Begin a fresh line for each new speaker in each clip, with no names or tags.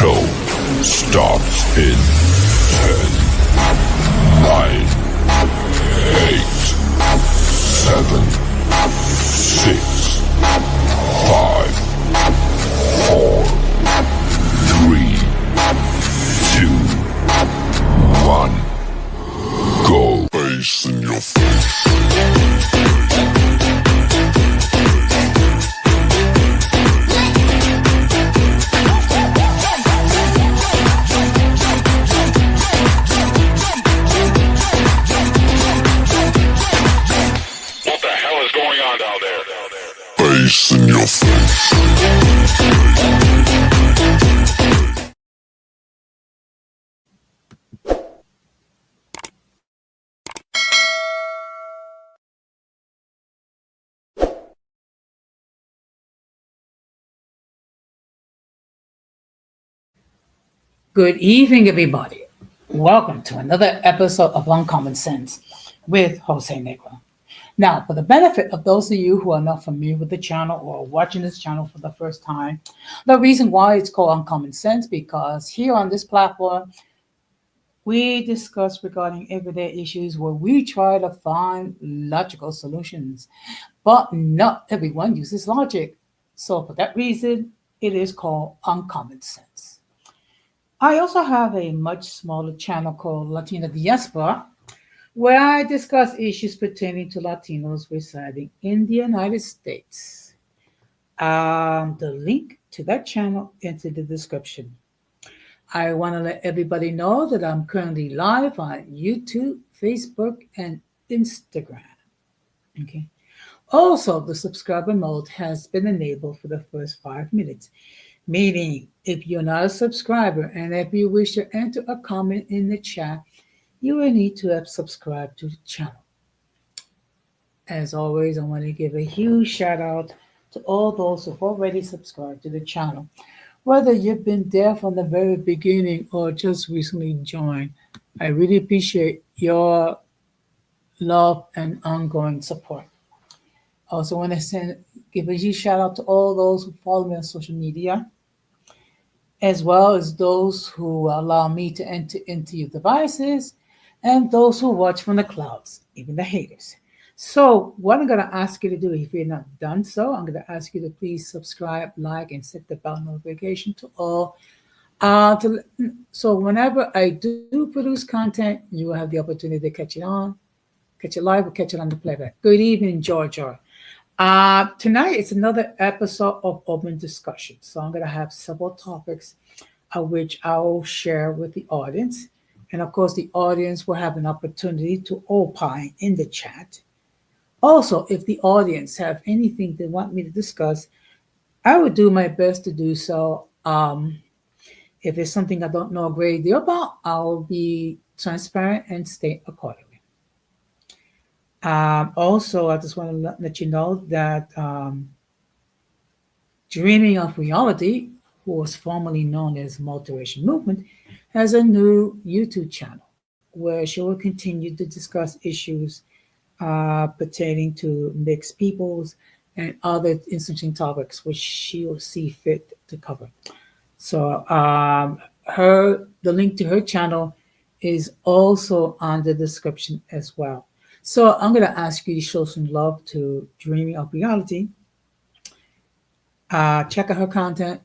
show starts in 10, 9, 8, 7, 6, 5, 4, 3, 2, 1. Go. Bass in your face. Bass in your face.
Good evening, everybody. Welcome to another episode of Uncommon Sense with Jose Negro. Now, for the benefit of those of you who are not familiar with the channel or watching this channel for the first time, the reason why it's called Uncommon Sense because here on this platform, we discuss regarding everyday issues where we try to find logical solutions, but not everyone uses logic. So for that reason, it is called Uncommon Sense. I also have a much smaller channel called Latina Diaspora, where I discuss issues pertaining to Latinos residing in the United States. The link to that channel is in the description. I want to let everybody know that I'm currently live on YouTube, Facebook, and Instagram. Okay. Also, the subscriber mode has been enabled for the first 5 minutes, meaning if you're not a subscriber and if you wish to enter a comment in the chat, you will need to have subscribed to the channel. As always, I want to give a huge shout out to all those who've already subscribed to the channel. Whether you've been there from the very beginning or just recently joined, I really appreciate your love and ongoing support. I also want to give a huge shout out to all those who follow me on social media, as well as those who allow me to enter into your devices, and those who watch from the clouds, even the haters. So what I'm going to ask you to do, if you're not done so, I'm going to ask you to please subscribe, like, and set the bell notification to all. So whenever I do produce content, you will have the opportunity to catch it live, or catch it on the playback. Good evening, Georgia. Tonight is another episode of Open Discussion. So I'm going to have several topics which I will share with the audience. And of course, the audience will have an opportunity to opine in the chat. Also, if the audience have anything they want me to discuss, I will do my best to do so. If it's something I don't know a great deal about, I'll be transparent and state accordingly. Also, I just want to let you know that Dreaming of Reality, who was formerly known as Multiracial Movement, has a new YouTube channel where she will continue to discuss issues pertaining to mixed peoples and other interesting topics which she will see fit to cover. So the link to her channel is also on the description as well. So I'm going to ask you to show some love to Dreaming of Reality. Check out her content,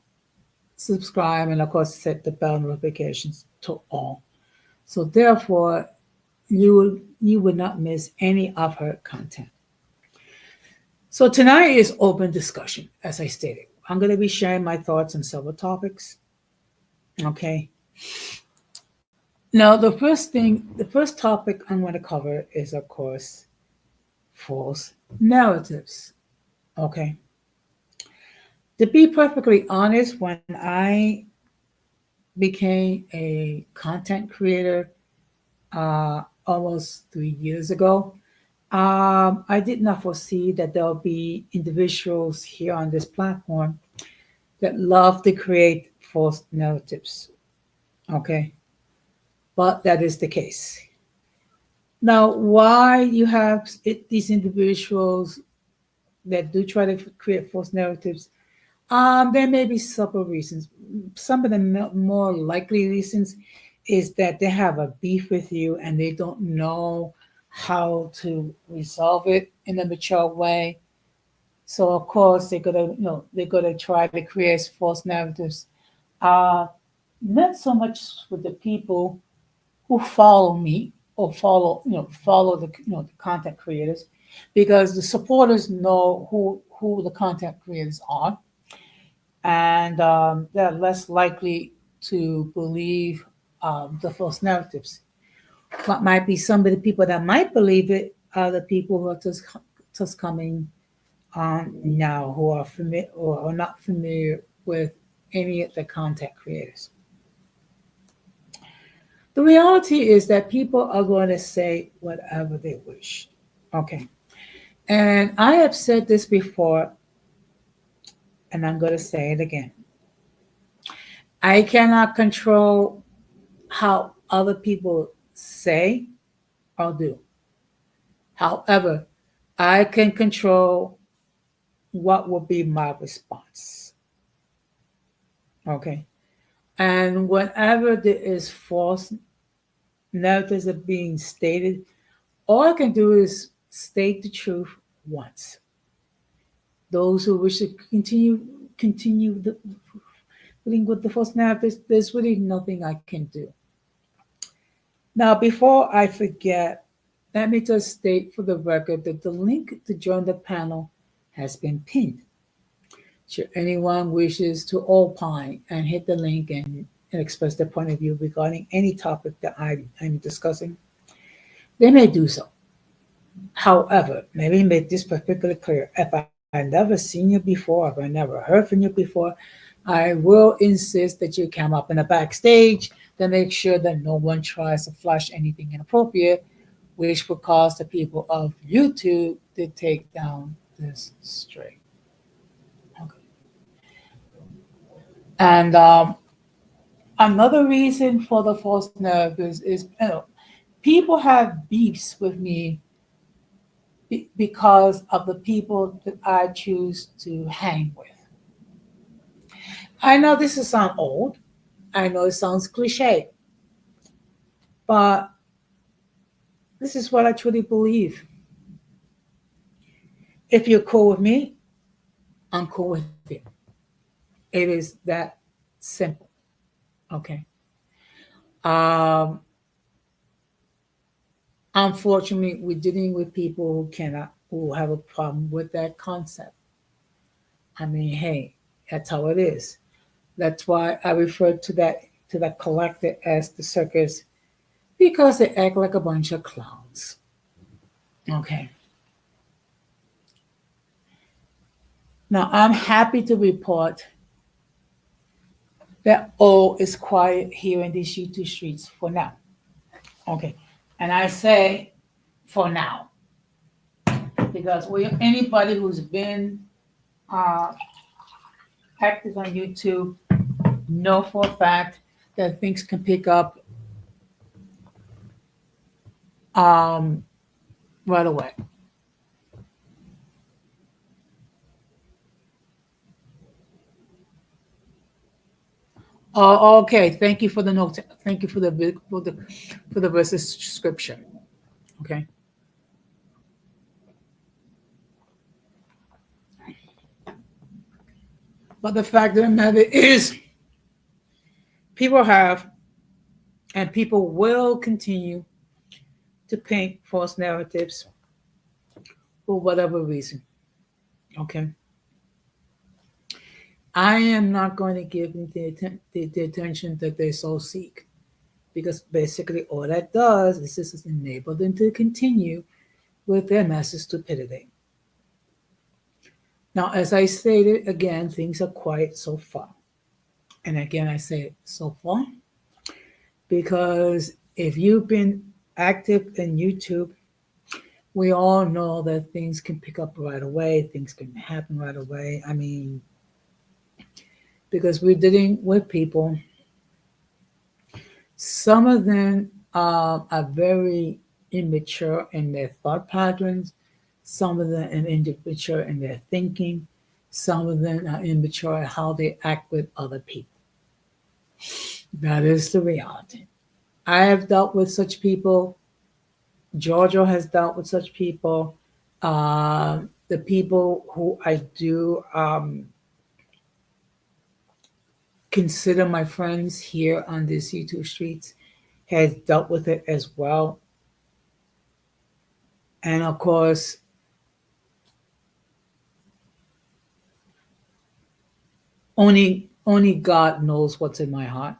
subscribe, and of course set the bell notifications to all. So therefore, you will not miss any of her content. So tonight is open discussion, as I stated. I'm going to be sharing my thoughts on several topics. Okay. Now, the first topic I'm going to cover is, of course, false narratives. Okay. To be perfectly honest, when I became a content creator almost 3 years ago, I did not foresee that there'll be individuals here on this platform that love to create false narratives. Okay. But that is the case. Now, why you have these individuals that do try to create false narratives, There may be several reasons. Some of the more likely reasons is that they have a beef with you and they don't know how to resolve it in a mature way. So of course they're gonna try to create false narratives. Uh, Not so much with the people who follow me or follow the content creators, because the supporters know who the content creators are, and they're less likely to believe the false narratives. What might be some of the people that might believe it are the people who are just coming on now, who are familiar or are not familiar with any of the content creators. The reality is that people are going to say whatever they wish. Okay. And I have said this before, and I'm going to say it again. I cannot control how other people say or do. However, I can control what will be my response. Okay. And whenever there is false narratives are being stated, all I can do is state the truth once. Those who wish to continue dealing with the false narratives, there's really nothing I can do. Now, before I forget, let me just state for the record that the link to join the panel has been pinned. Should anyone wishes to opine and hit the link and express their point of view regarding any topic that I'm discussing, they may do so. However, let me make this particularly clear. If I never seen you before, if I never heard from you before, I will insist that you come up in the backstage to make sure that no one tries to flash anything inappropriate, which will cause the people of YouTube to take down this stream. Okay. And another reason for the false narratives is people have beefs with me because of the people that I choose to hang with. I know this is sound old. I know it sounds cliche, but this is what I truly believe. If you're cool with me, I'm cool with you. It is that simple. Okay. Um, Unfortunately, we're dealing with people who have a problem with that concept. I mean, hey, that's how it is. That's why I refer to that collective as the circus, because they act like a bunch of clowns. Okay. Now I'm happy to report that all is quiet here in these YouTube streets for now. Okay. And I say for now, because anybody who's been uh, active on YouTube know for a fact that things can pick up um, right away. Okay, thank you for the note. Thank you for the verses scripture. Okay, but the fact of the matter is, people have and people will continue to paint false narratives for whatever reason. Okay, I am not going to give them the attention that they so seek, because basically all that does is just enable them to continue with their massive stupidity. Now, as I stated again, things are quiet so far. And again, I say so far because if you've been active in YouTube, we all know that things can pick up right away, things can happen right away. I mean, because we're dealing with people, some of them are very immature in their thought patterns, some of them are immature in their thinking, Some of them are immature at how they act with other people. That is the reality. I have dealt with such people. Giorgio has dealt with such people. The people who I do consider my friends here on these YouTube streets has dealt with it as well. And of course, only God knows what's in my heart,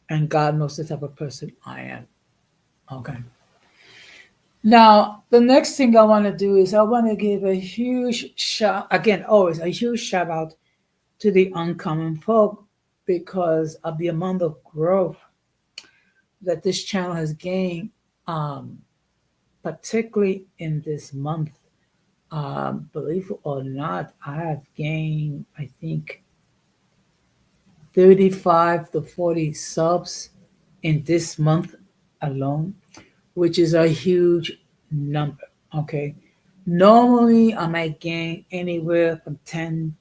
and God knows the type of person I am. Okay. Now, the next thing I want to do is I want to give a huge shout again, always a huge shout out to the uncommon folk because of the amount of growth that this channel has gained, um, particularly in this month. Believe it or not, I have gained, I think, 35 to 40 subs in this month alone, which is a huge number. Okay. Normally, I might gain anywhere from 10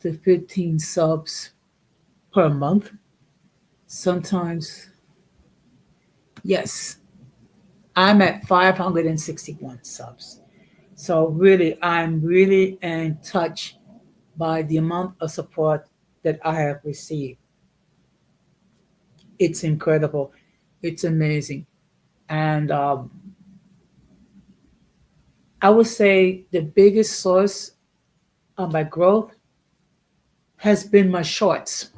to 15 subs per month. Sometimes, yes, I'm at 561 subs. So, really, I'm really in touch by the amount of support that I have received. It's incredible. It's amazing. And I would say the biggest source of my growth has been my shorts.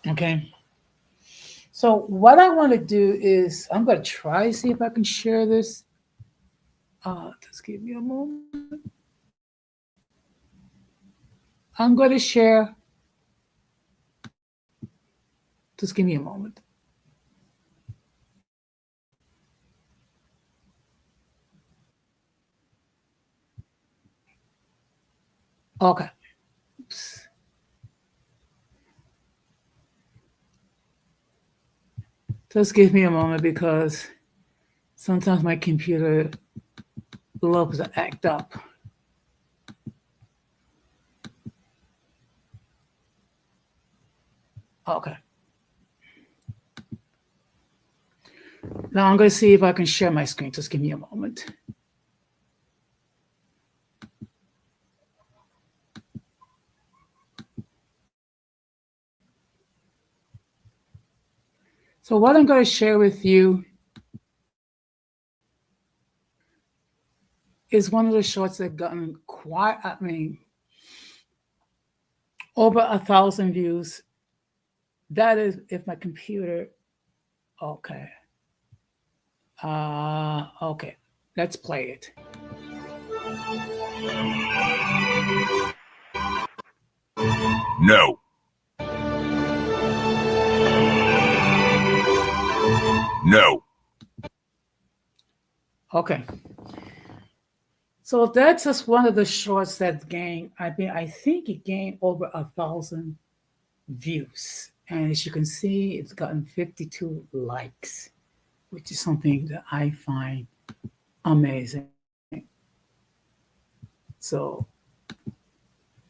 Okay. So what I want to do is I'm going to try to see if I can share this. Just give me a moment. I'm going to share. Just give me a moment. Okay. Oops. Just give me a moment because sometimes my computer loves to act up. Okay. Now I'm going to see if I can share my screen. Just give me a moment. So what I'm going to share with you is one of the shorts that gotten quite, over 1,000 views. That is if my computer, okay. Okay, let's play it.
No. No.
Okay. So that's just one of the shorts that gained, I think it gained over 1,000 views. And as you can see, it's gotten 52 likes, which is something that I find amazing. So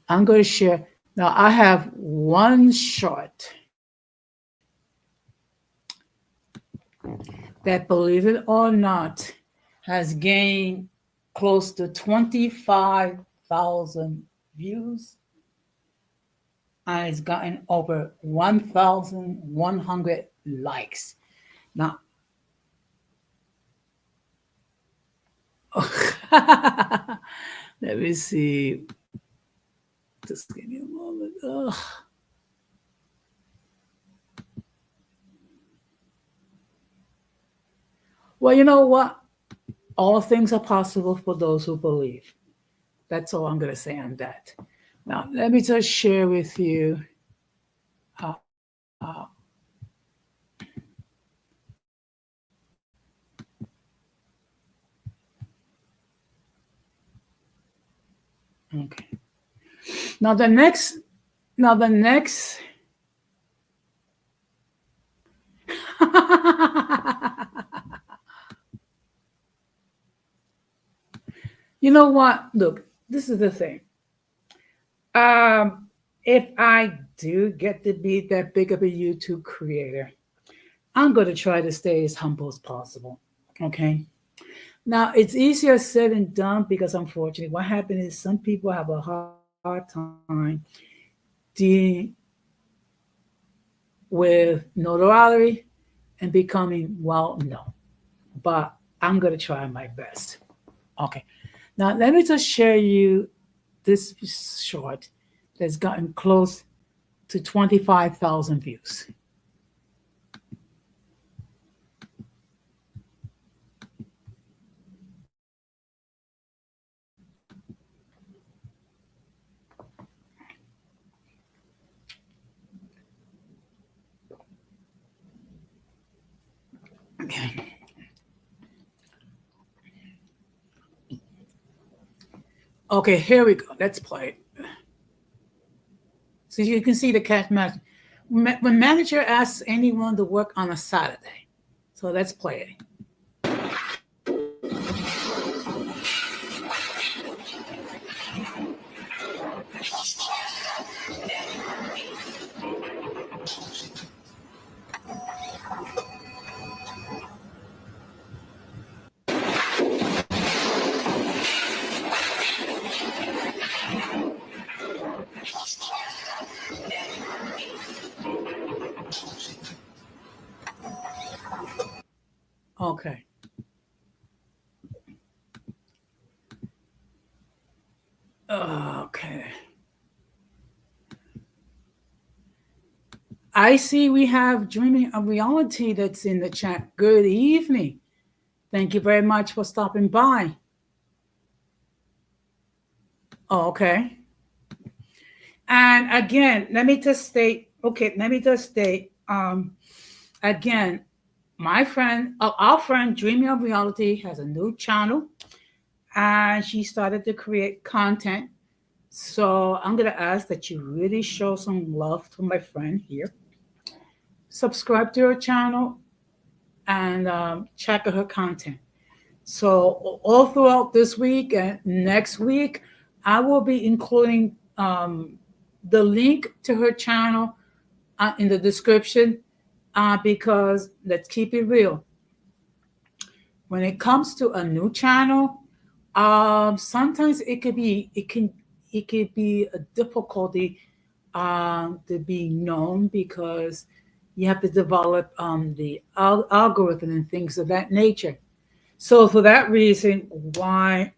I'm going to share. Now I have one short that, believe it or not, has gained close to 25,000 views and it's gotten over 1,100 likes. Now, let me see. Just give me a moment. Ugh. Well, you know what? All things are possible for those who believe. That's all I'm going to say on that. Now, let me just share with you. Uh, uh, okay. Now the next. You know what? Look, this is the thing. If I do get to be that big of a YouTube creator, I'm going to try to stay as humble as possible. Okay. Now, it's easier said than done because unfortunately, what happens is some people have a hard time dealing with notoriety and becoming well known. But I'm going to try my best. Okay. Now, let me just share you this short that's gotten close to 25,000 views. Okay, here we go. Let's play it. So you can see the cat magic. When manager asks anyone to work on a Saturday. So let's play it. Okay. Okay. I see we have Dreaming of Reality that's in the chat. Good evening. Thank you very much for stopping by. Oh, okay. And again, let me just state, again, our friend Dreaming of Reality has a new channel and she started to create content. So I'm going to ask that you really show some love to my friend here. Subscribe to her channel and check out her content. So all throughout this week and next week, I will be including the link to her channel in the description because let's keep it real. When it comes to a new channel, sometimes it could be a difficulty to be known because you have to develop the algorithm and things of that nature. So for that reason, why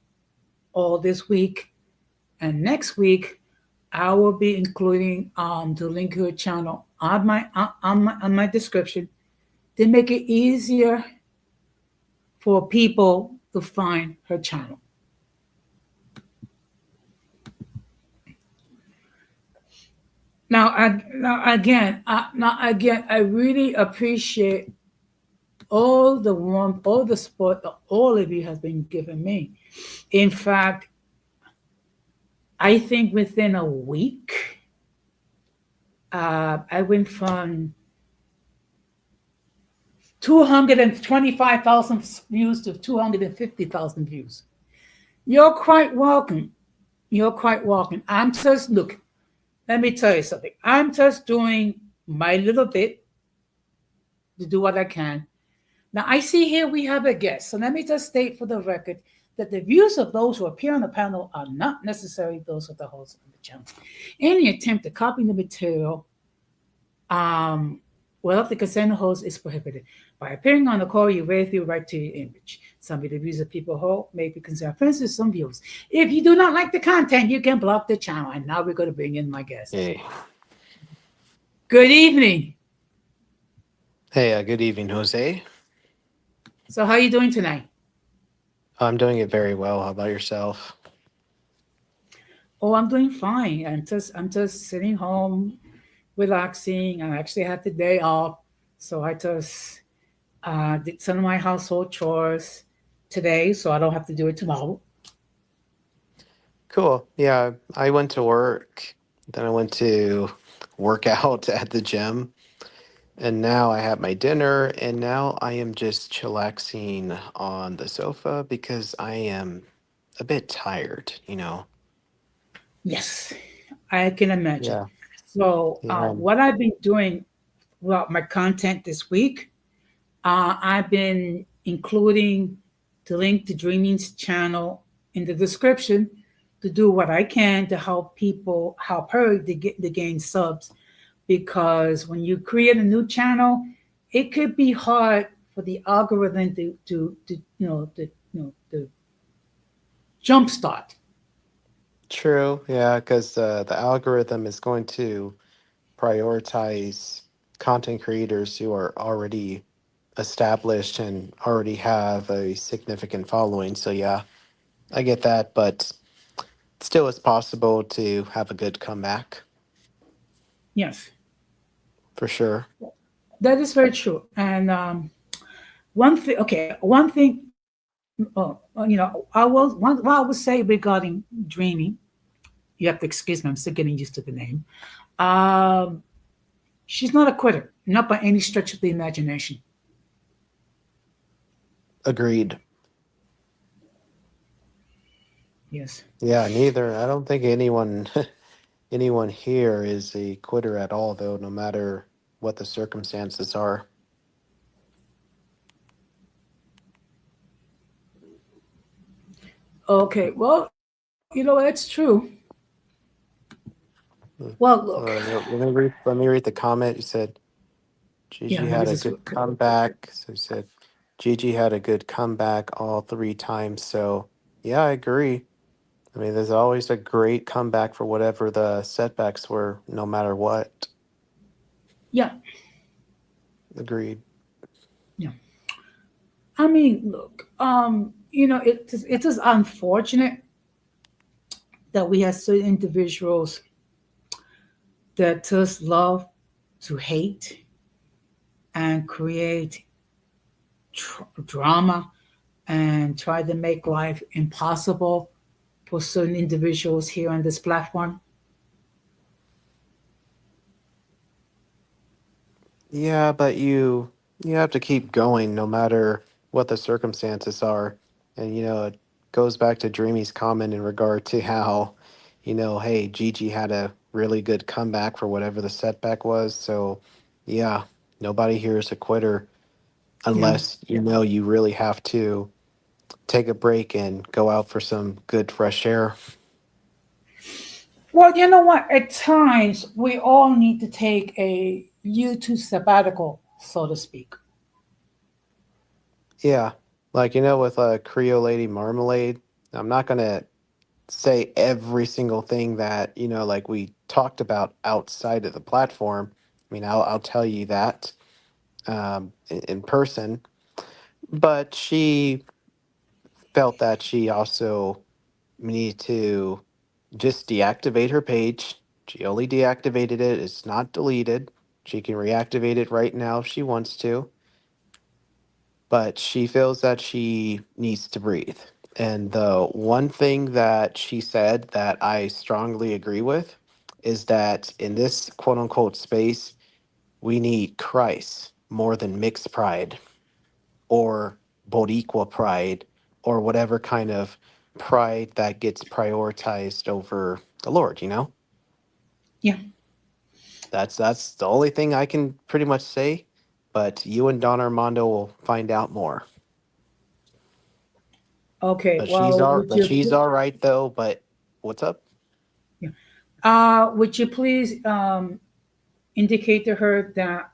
all this week and next week, I will be including the link to her channel on my description to make it easier for people to find her channel. Now again, I really appreciate all the warmth, all the support that all of you have been giving me. In fact, I think within a week, I went from 225,000 views to 250,000 views. You're quite welcome. You're quite welcome. Look, let me tell you something. I'm just doing my little bit to do what I can. Now, I see here we have a guest. So let me just state for the record that the views of those who appear on the panel are not necessarily those of the host of the channel. Any attempt to copy the material without the consent of the host is prohibited. By appearing on the call, you waive your right to your image. Some of the views of people hold may be considered offensive to some viewers. If you do not like the content, you can block the channel. And now we're going to bring in my guest.
Hey.
Good evening.
Hey, good evening, Jose.
So how are you doing tonight?
I'm doing it very well. How about yourself?
Oh, I'm doing fine. I'm just sitting home, relaxing. I actually had the day off, so I just did some of my household chores today, so I don't have to do it tomorrow.
Cool. Yeah, I went to work, then I went to work out at the gym, and now I had my dinner, and now I am just chillaxing on the sofa because I am a bit tired, you know.
Yes, I can imagine.
Yeah.
So,
Yeah.
what I've been doing throughout my content this week, I've been including the link to Dreaming's channel in the description to do what I can to help people, help her to gain subs. Because when you create a new channel, it could be hard for the algorithm to to jumpstart.
True. Yeah, because the algorithm is going to prioritize content creators who are already established and already have a significant following. So yeah, I get that, but still it's possible to have a good comeback
Yes,
for sure.
that is very true. And one thing, okay, one thing, what I would say regarding dreaming. You have to excuse me. I'm still getting used to the name. Um, she's not a quitter, not by any stretch of the imagination.
Agreed.
Yes.
Yeah, neither. I don't think anyone anyone here is a quitter at all though, no matter what the circumstances are.
Okay. Well, that's true.
Hmm.
Well, look.
Let me read the comment. You said
Yeah.
Gigi
Let me
had a
just.
good comeback. So you said Gigi had a good comeback all three times. So yeah, I agree. I mean, there's always a great comeback for whatever the setbacks were, no matter what.
Yeah.
Agreed.
Yeah. I mean, look. It is unfortunate that we have certain individuals that just love to hate and create drama and try to make life impossible for certain individuals here on this platform.
Yeah, but you have to keep going no matter what the circumstances are. And it goes back to Dreamy's comment in regard to how, hey, Gigi had a really good comeback for whatever the setback was. So, yeah, nobody here is a quitter
Yeah.
unless you really have to take a break and go out for some good fresh air.
Well, you know what? At times, we all need to take a YouTube sabbatical, so to speak.
Yeah, like with Creole Lady Marmalade, I'm not gonna say every single thing that like we talked about outside of the platform. I mean, I'll tell you that in person, but she felt that she also needed to just deactivate her page. She only deactivated it; it's not deleted. She can reactivate it right now if she wants to, but she feels that she needs to breathe. And the one thing that she said that I strongly agree with is that in this quote unquote space, we need Christ more than mixed pride or Boricua pride or whatever kind of pride that gets prioritized over the Lord.
Yeah.
That's the only thing I can pretty much say. But you and Don Armando will find out more.
Okay.
But she's
Well,
all but she's all right though. But what's up?
yeah. Would you please indicate to her that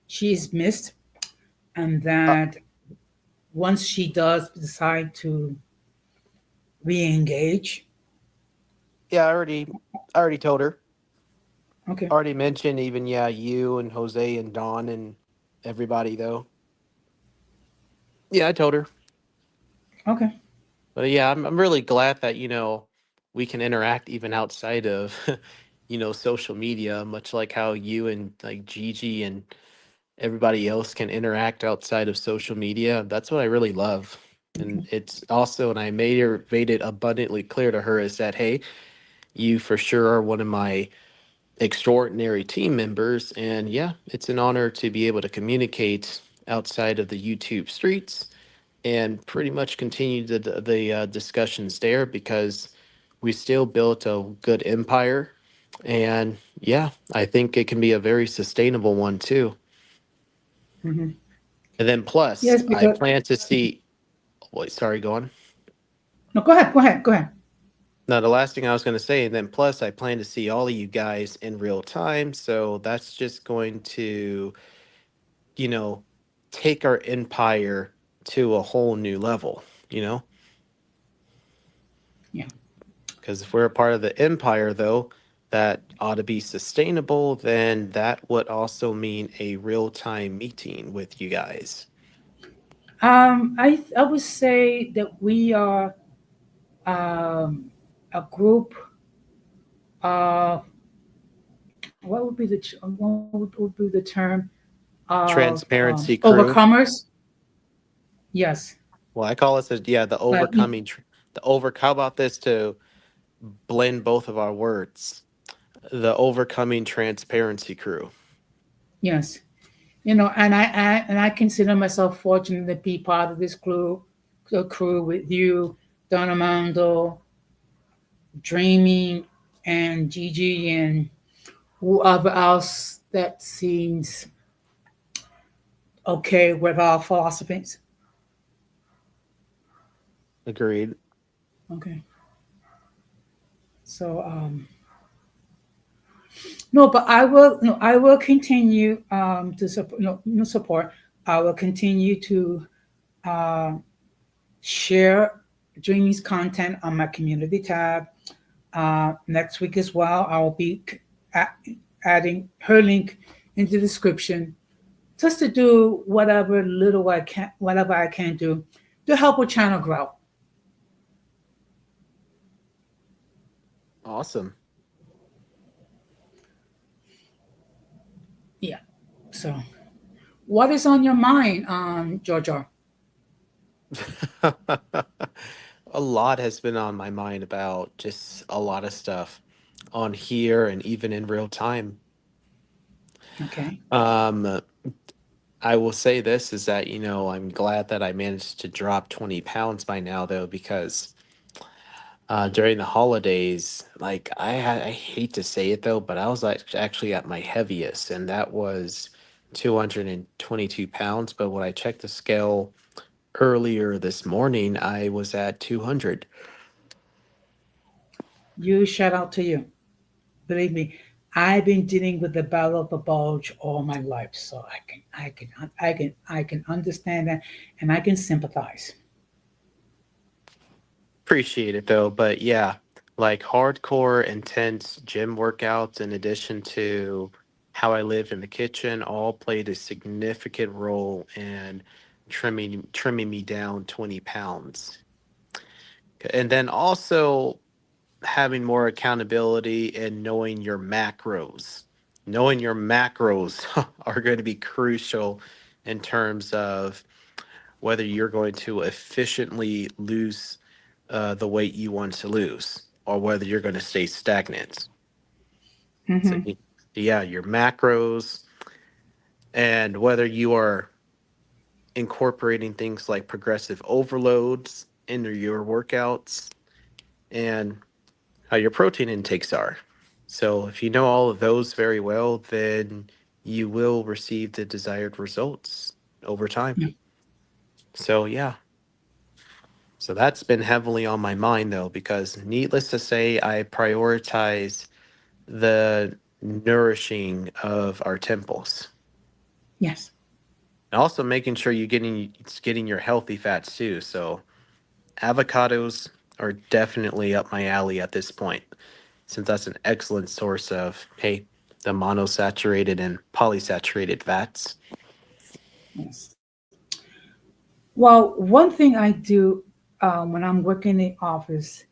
she is missed and
Uh,
that once she does decide to re-engage?
yeah, I already told her.
Okay.
Already mentioned even yeah, you and Jose and Don and everybody though. Yeah, I told her.
Okay.
But yeah, I'm really glad that we can interact even outside of social media, much like how you and like Gigi and everybody else can interact outside of social media. That's what I really love. And it's also, and I made it abundantly clear to her is that, hey, you for sure are one of my extraordinary team members. And yeah, it's an honor to be able to communicate outside of the YouTube streets and pretty much continue the discussions there because we still built a good empire. And yeah, I think it can be a very sustainable one too.
Hmm.
And then plus,
Yes,
I
because
plan to see. Wait, sorry, go on.
no, go ahead, go ahead, go ahead.
Now, the last thing I was going to say, and then plus, I plan to see all of you guys in real time. So that's just going to, you know, take our empire to a whole new level, you know?
Yeah.
Because if we're a part of the empire, though, that ought to be sustainable, then that would also mean a real time meeting with you guys.
I would say that we are a group of what would be what would be the term of
Transparency crew.
overcomers? Yes,
Well, I call it the, yeah, the
like
overcoming, how about this to blend both of our words? The overcoming transparency crew.
yes, and I consider myself fortunate to be part of this crew with you, Don Armando, Dreaming, and Gigi, and whoever else that seems okay with our philosophies.
Agreed.
Okay, so no, but I will no, I will continue to support no support. I will continue to uh, share Dreamy's content on my community tab. Next week as well, I will be adding her link into the description just to do whatever I can do to help our channel grow.
Awesome.
Yeah. So, what is on your mind, Jojo?
A lot has been on my mind about just a lot of stuff on here and even in real time.
Okay.
Um, I will say this is that, I'm glad that I managed to drop 20 pounds by now, though, because during the holidays, like I hate to say it though, but I was like actually at my heaviest, and that was 222 pounds. But when I checked the scale earlier this morning, I was at 200.
You shout out to you. Believe me, I've been dealing with the battle of the bulge all my life, so I can understand that, and I can sympathize.
Appreciate it though, but yeah, like hardcore, intense gym workouts, in addition to how I live in the kitchen, all played a significant role in trimming me down 20 pounds. And then also having more accountability and knowing your macros. Knowing your macros are going to be crucial in terms of whether you're going to efficiently lose the weight you want to lose or whether you're going to stay stagnant. So,
Hmm.
yeah, your macros and whether you are incorporating things like progressive overloads into your workouts and how your protein intakes are. So, if you know all of those very well, then you will receive the desired results over time.
Yeah.
So, yeah. So that's been heavily on my mind though, because needless to say, I prioritize the nourishing of our temples.
Yes.
And also making sure it's getting your healthy fats too. So avocados are definitely up my alley at this point, since that's an excellent source of, hey, the monosaturated and polysaturated fats.
Yes. Well, one thing I do when I'm working in the office,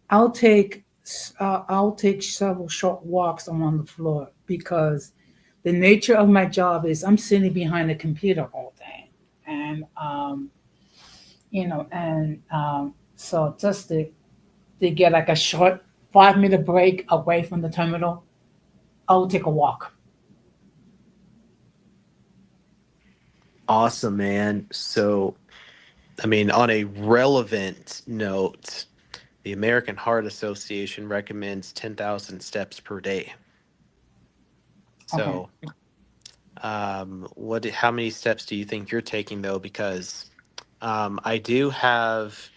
I'll take several short walks on the floor because the nature of my job is I'm sitting behind a computer all day, and so just to get like a short 5 minute break away from the terminal, I'll take a walk.
Awesome, man. So, I mean, on a relevant note, The American Heart Association recommends 10,000 steps per day.
Okay.
So, how many steps do you think you're taking though? Because I do have.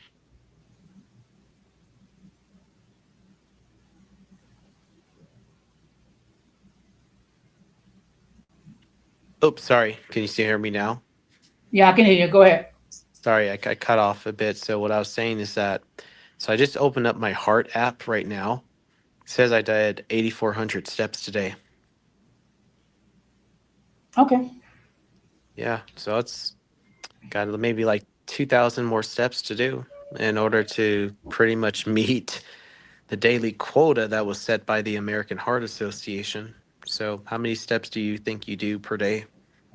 Oops, sorry. Can you still hear me now?
Yeah, I can hear you. Go ahead.
Sorry, I cut off a bit. So what I was saying is that, so I just opened up my Heart app right now. It says I did 8,400 steps today.
Okay.
Yeah, so it's got maybe like 2,000 more steps to do in order to pretty much meet the daily quota that was set by the American Heart Association. So, how many steps do you think you do per day?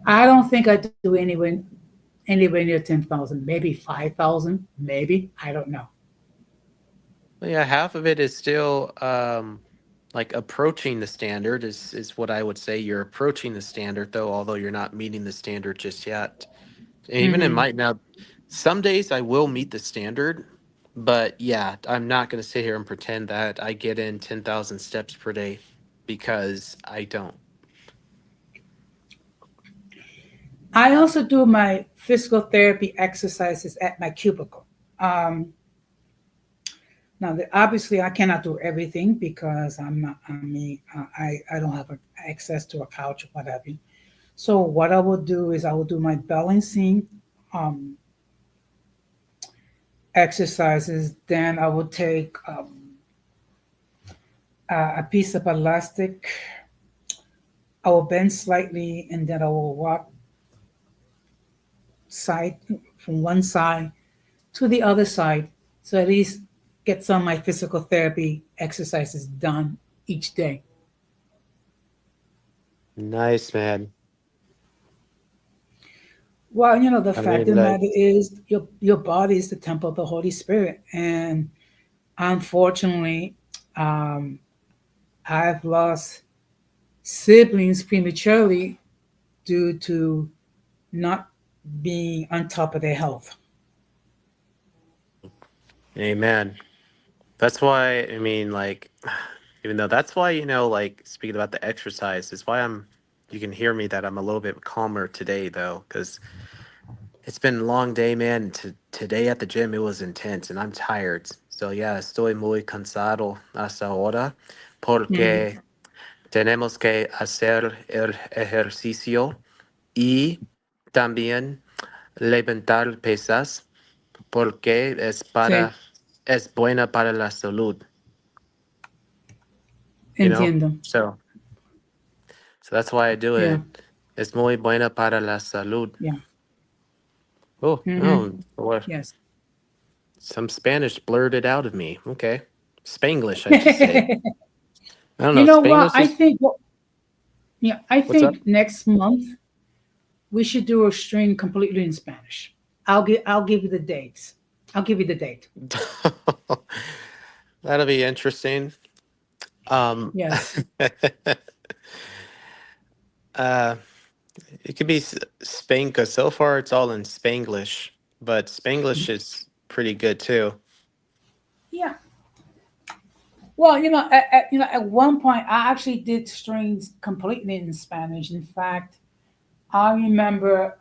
I don't think I do anywhere near 10,000, maybe 5,000, maybe. I don't know.
Well, yeah, half of it is still like approaching the standard is what I would say. You're approaching the standard though, although you're not meeting the standard just yet. And even in
Hmm.
my now, some days I will meet the standard, but yeah, I'm not going to sit here and pretend that I get in 10,000 steps per day because I don't.
I also do my physical therapy exercises at my cubicle. Um, Now, obviously, I cannot do everything because I'm not. I mean, I don't have access to a couch or whatever. So what I will do is I will do my balancing um, exercises. Then I will take a piece of elastic. I will bend slightly, and then I will walk side from one side to the other side. So at least get some of my physical therapy exercises done each day.
Nice, man.
Well, the
I
fact
mean,
of the
like,
matter is your body is the temple of the Holy Spirit. And unfortunately, um, I've lost siblings prematurely due to not being on top of their health.
amen. That's why, I mean, like, even though that's why, like, speaking about the exercise, is why you can hear me that I'm a little bit calmer today, though, because it's been a long day, man. Today at the gym, it was intense, and I'm tired. So, yeah, estoy muy cansado hasta ahora,
Hmm.
porque tenemos que hacer el ejercicio y también levantar pesas, porque
Sí,
es buena para la salud, you know?
entiendo.
So that's why I do
Yeah,
it. Es muy buena para la salud.
yeah.
Oh,
Hmm.
oh, what?
Yes.
Some Spanish blurted out of me. Okay. Spanglish, I should say. I don't
You
know.
know what?
Spanglish is
I
what's up?
think next month we should do a stream completely in Spanish. I'll give you the dates. I'll give you the date.
That'll be interesting. Um,
Yes.
uh, it could be Spain because so far it's all in Spanglish, but Spanglish is pretty good too.
Yeah. Well, at one point I actually did strings completely in Spanish. In fact, I remember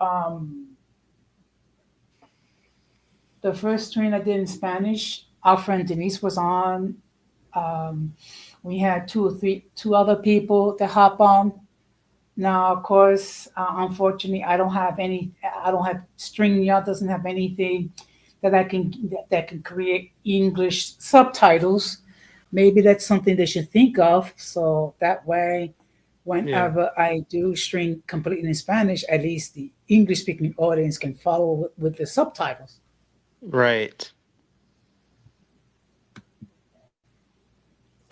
the first string I did in Spanish. Our friend Denise was on. Um, we had two other people to hop on. Now, of course, unfortunately, I don't have any. I don't have StringYard doesn't have anything that can create English subtitles. Maybe that's something they should think of. So that way,
Yeah.
whenever I do string completely in Spanish, at least the English speaking audience can follow with the subtitles.
Right.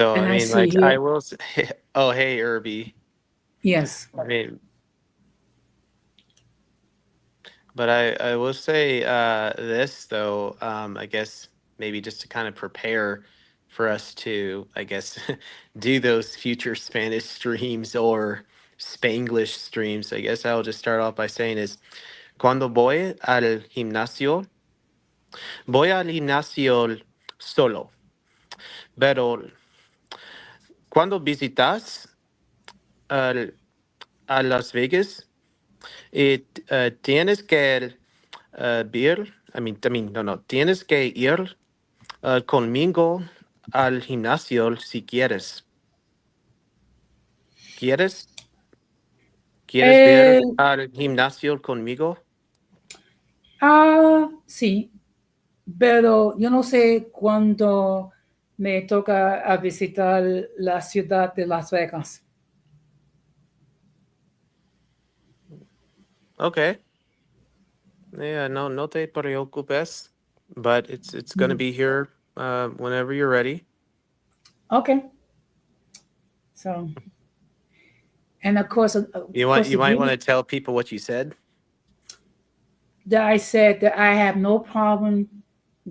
So
And
I
I
mean,
see
like,
here,
I will. Oh, hey, Irby.
yes.
I mean, but I will say this though. I guess maybe just to kind of prepare for us to, I guess, do those future Spanish streams or Spanglish streams. I guess I'll just start off by saying is cuando voy al gimnasio solo. Pero cuando visitas al- a Las Vegas, tienes que ver, no, no, tienes que ir conmigo al gimnasio si quieres. ¿Quieres? ¿Quieres
Eh,
ver al gimnasio conmigo?
sí, pero yo no sé cuándo me toca a visitar la ciudad de Las Vegas.
Okay. Yeah, no, no te preocupes. But it's gonna
Mm.
be here whenever you're ready.
Okay, so and of course,
You
the
might want
beauty
to tell people what you said.
that I said that I have no problem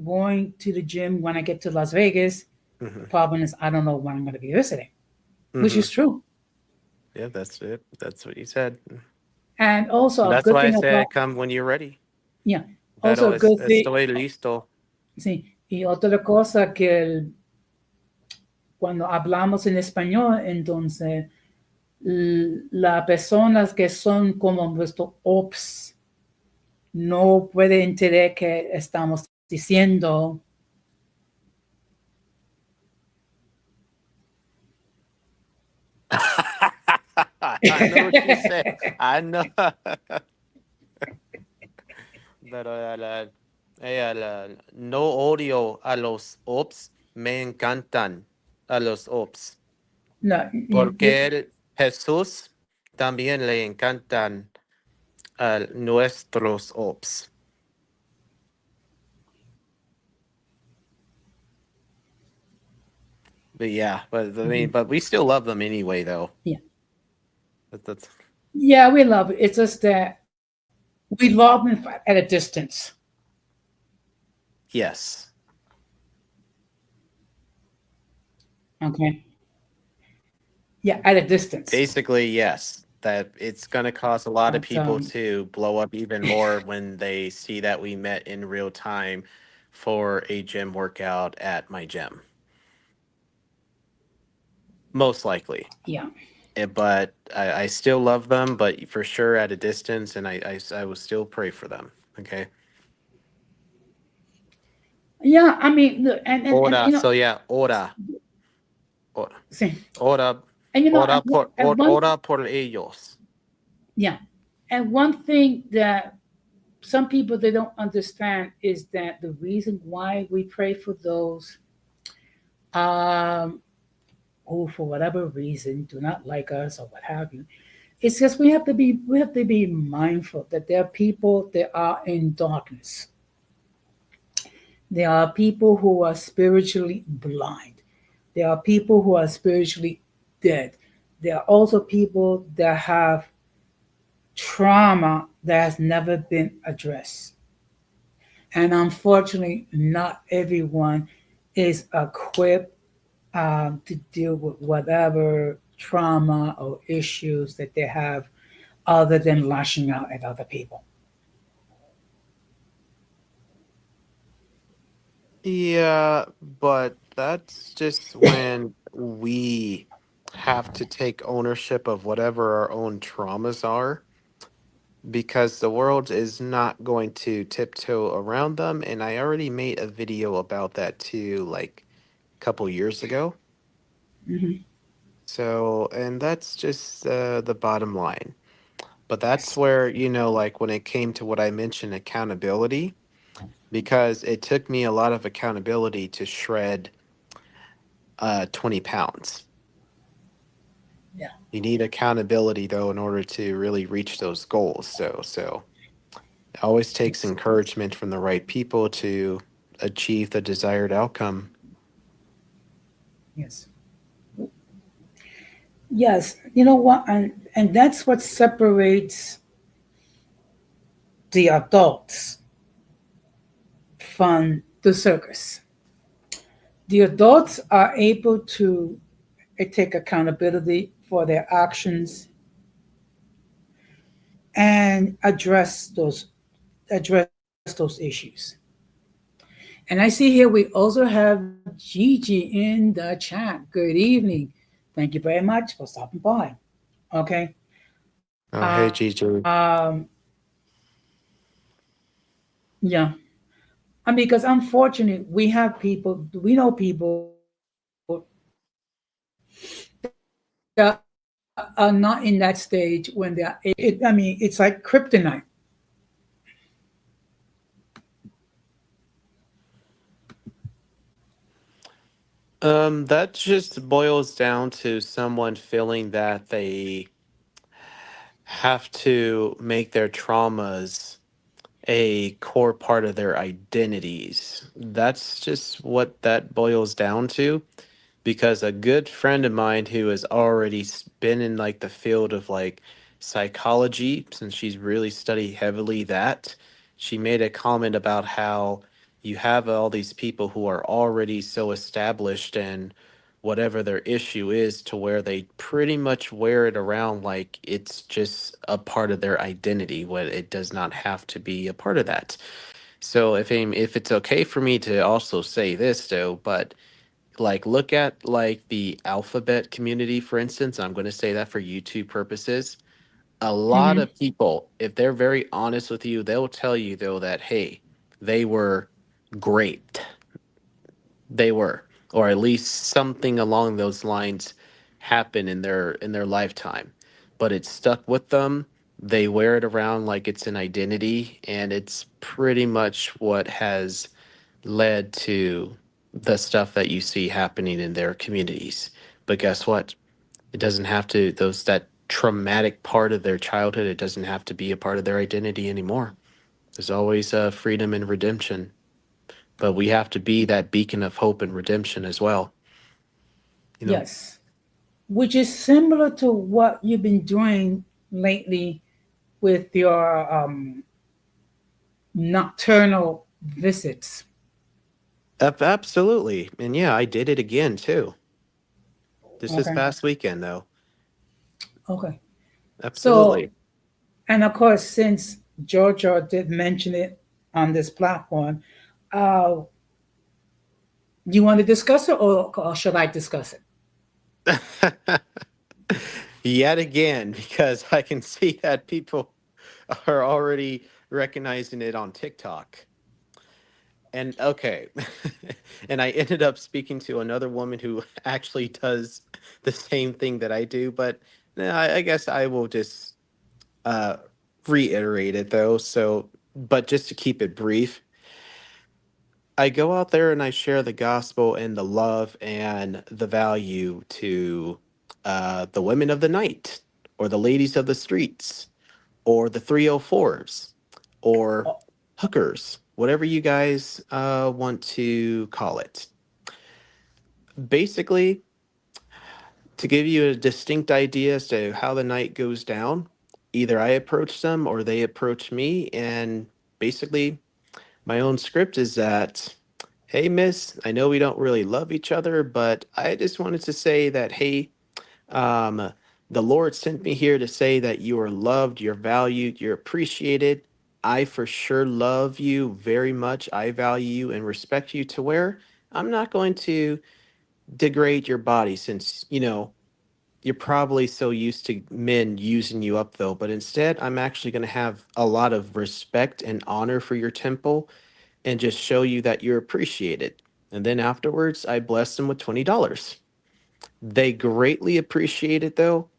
going to the gym when I get to Las Vegas. The
Hmm.
problem is I don't know when I'm going to be visiting, which
Hmm.
is true.
Yeah, that's it. That's what you said.
And also a
That's
good
why I
thing about
said come when you're ready.
yeah, also
Pero
a good thing.
estoy listo.
Sí, y otra cosa que cuando hablamos en español, entonces las personas que son como nuestros ops no pueden entender que estamos diciendo.
I know what you said. I know. Pero no odio a los ops, me encantan a los ops.
No,
Porque Jesús también le encantan a nuestros ops. But yeah, but I mean, but we still love them anyway, though.
yeah,
That's
yeah, we love it. It's just that we love them at a distance.
yes.
Okay, yeah, at a distance.
Basically, yes. That it's going to cause a lot of
But
people to blow up even more when they see that we met in real time for a gym workout at my gym. Most likely.
yeah,
But I still love them, but for sure at a distance, and I will still pray for them. Okay.
yeah. I mean, look, and
Ora, so yeah, ora, ora,
see,
ora,
and one
ora por ellos.
yeah, and one thing that some people they don't understand is that the reason why we pray for those um who for whatever reason do not like us or what have you, it's just we have to be mindful that there are people that are in darkness. There are people who are spiritually blind. There are people who are spiritually dead. There are also people that have trauma that has never been addressed. And unfortunately, not everyone is equipped to deal with whatever trauma or issues that they have other than lashing out at other people.
Yeah, but that's just when we have to take ownership of whatever our own traumas are, because the world is not going to tiptoe around them. And I already made a video about that too, like a couple years ago.
Hmm.
So, and that's just the bottom line. But that's where, like when it came to what I mentioned, accountability, because it took me a lot of accountability to shred 20 pounds.
Yeah.
You need accountability though in order to really reach those goals. So it always takes
Yes.
encouragement from the right people to achieve the desired outcome.
Yes. Yes. You know what? And that's what separates the adults from the circus. The adults are able to take accountability for their actions and address those issues. And I see here we also have Gigi in the chat. Good evening. Thank you very much for stopping by. Okay.
Oh, hey, Gigi.
Yeah. And because unfortunately, we have people, we know people that are not in that stage when they are, I mean, it's like kryptonite.
That just boils down to someone feeling that they have to make their traumas a core part of their identities. That's just what that boils down to. Because a good friend of mine who has already been in like the field of like psychology, since she's really studied heavily that, she made a comment about how you have all these people who are already so established in whatever their issue is to where they pretty much wear it around like it's just a part of their identity when it does not have to be a part of that. So if it's okay for me to also say this though, but like look at like the alphabet community, for instance. I'm going to say that for YouTube purposes. A lot
Hmm.
of people, if they're very honest with you, they'll tell you though that hey, they were great. They were, or at least something along those lines happened in their lifetime. But it stuck with them. They wear it around like it's an identity, and it's pretty much what has led to the stuff that you see happening in their communities. But guess what? It doesn't have to those that traumatic part of their childhood, it doesn't have to be a part of their identity anymore. There's always freedom and redemption, but we have to be that beacon of hope and redemption as well. You know,
Yes. Which is similar to what you've been doing lately with your nocturnal visits.
Absolutely. And yeah, I did it again too. This
Okay.
past weekend though.
Okay. So,
Absolutely.
and of course, since Georgia did mention it on this platform, uh, do you want to discuss it or should I discuss it?
Yet again, because I can see that people are already recognizing it on TikTok. And okay, and I ended up speaking to another woman who actually does the same thing that I do, but I guess I will just uh, reiterate it though. So, but just to keep it brief, I go out there and I share the gospel and the love and the value to the women of the night or the ladies of the streets or the 304s or
Oh,
hookers, whatever you guys want to call it. Basically, to give you a distinct idea as to how the night goes down, either I approach them or they approach me. And basically, my own script is that, hey, miss, I know we don't really love each other, but I just wanted to say that, hey, Um, the Lord sent me here to say that you are loved, you're valued, you're appreciated. I for sure love you very much. I value you and respect you to where I'm not going to degrade your body since, you're probably so used to men using you up though, but instead I'm actually going to have a lot of respect and honor for your temple and just show you that you're appreciated. And then afterwards, I bless them with $20. They greatly appreciate it though.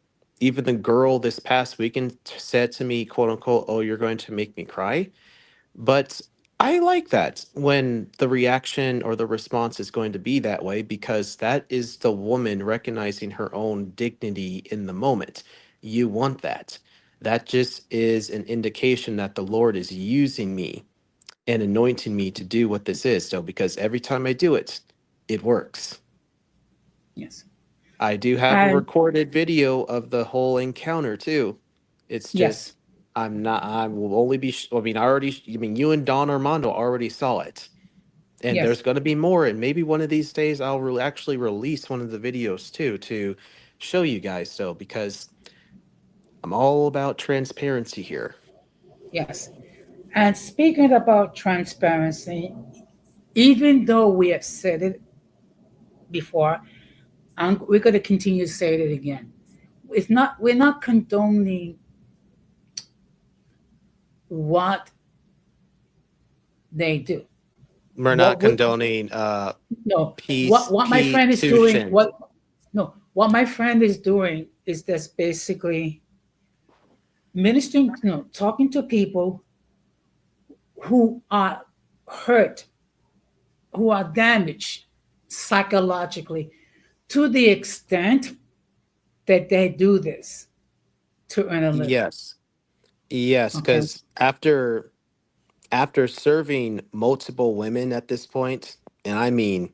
Even the girl this past weekend said to me, quote unquote, "Oh, you're going to make me cry." But I like that when the reaction or the response is going to be that way because that is the woman recognizing her own dignity in the moment. You want that. That just is an indication that the Lord is using me and anointing me to do what this is. So, because every time I do it, it works.
yes.
I do have a
And
recorded video of the whole encounter too. It's
yes,
just I will only be I mean I mean you and Don Armando already saw it. And
yes,
there's going to be more and maybe one of these days I'll actually release one of the videos too to show you guys so because I'm all about transparency here.
yes. And speaking about transparency, Even though we have said it before, we're going to continue to say it again. It's not. We're not condoning what they do.
We're not
What we
condoning
no what my friend is doing.
P-tuition.
What my friend is doing is just basically ministering. Talking to people who are hurt, who are damaged psychologically, to the extent that they do this to earn a living.
Yes. Yes,
Okay.
because after serving multiple women at this point, and I mean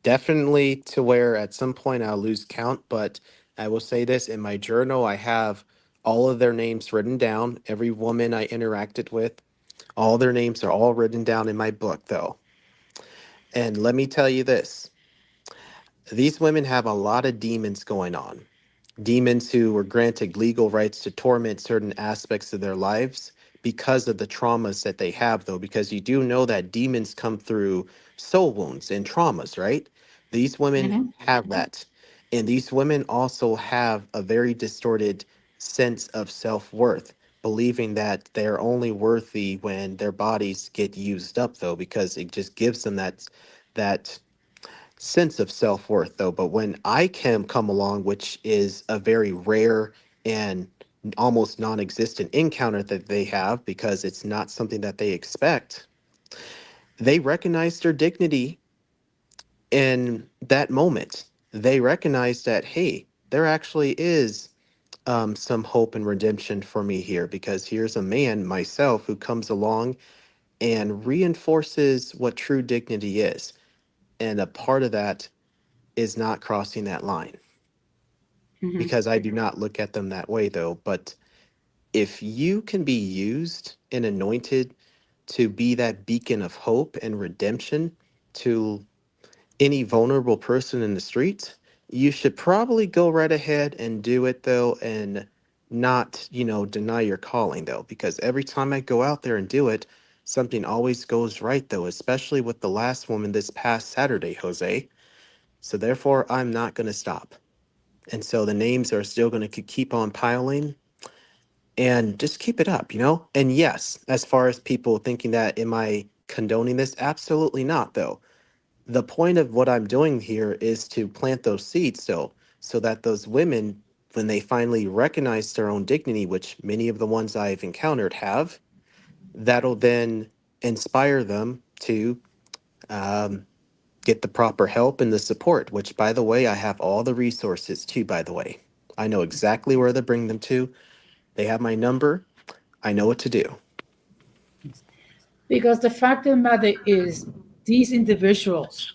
definitely to where at some point I'll lose count, but I will say this in my journal, I have all of their names written down, every woman I interacted with, all their names are all written down in my book though. And let me tell you this, these women have a lot of demons going on. Demons who were granted legal rights to torment certain aspects of their lives because of the traumas that they have, though, because you do know that demons come through soul wounds and traumas, right? These women
Hmm.
have that. And these women also have a very distorted sense of self worth, believing that they're only worthy when their bodies get used up, though, because it just gives them that sense of self-worth though. But when I can come along, which is a very rare and almost non-existent encounter that they have because it's not something that they expect, they recognize their dignity in that moment. They recognize that, hey, there actually is some hope and redemption for me here because here's a man, myself, who comes along and reinforces what true dignity is. And a part of that is not crossing that line,
Hmm.
because I do not look at them that way though. But if you can be used and anointed to be that beacon of hope and redemption to any vulnerable person in the streets, you should probably go right ahead and do it though, and not, deny your calling though, because every time I go out there and do it, something always goes right though, especially with the last woman this past Saturday, Jose. So therefore, I'm not going to stop. And so the names are still going to keep on piling and just keep it up. And yes, as far as people thinking that, am I condoning this? Absolutely not, though. The point of what I'm doing here is to plant those seeds, though, so that those women, when they finally recognize their own dignity, which many of the ones I've encountered have, that'll then inspire them to um, get the proper help and the support, which, by the way, I have all the resources too, by the way. I know exactly where to bring them to. They have my number. I know what to do.
Because the fact of the matter is, these individuals,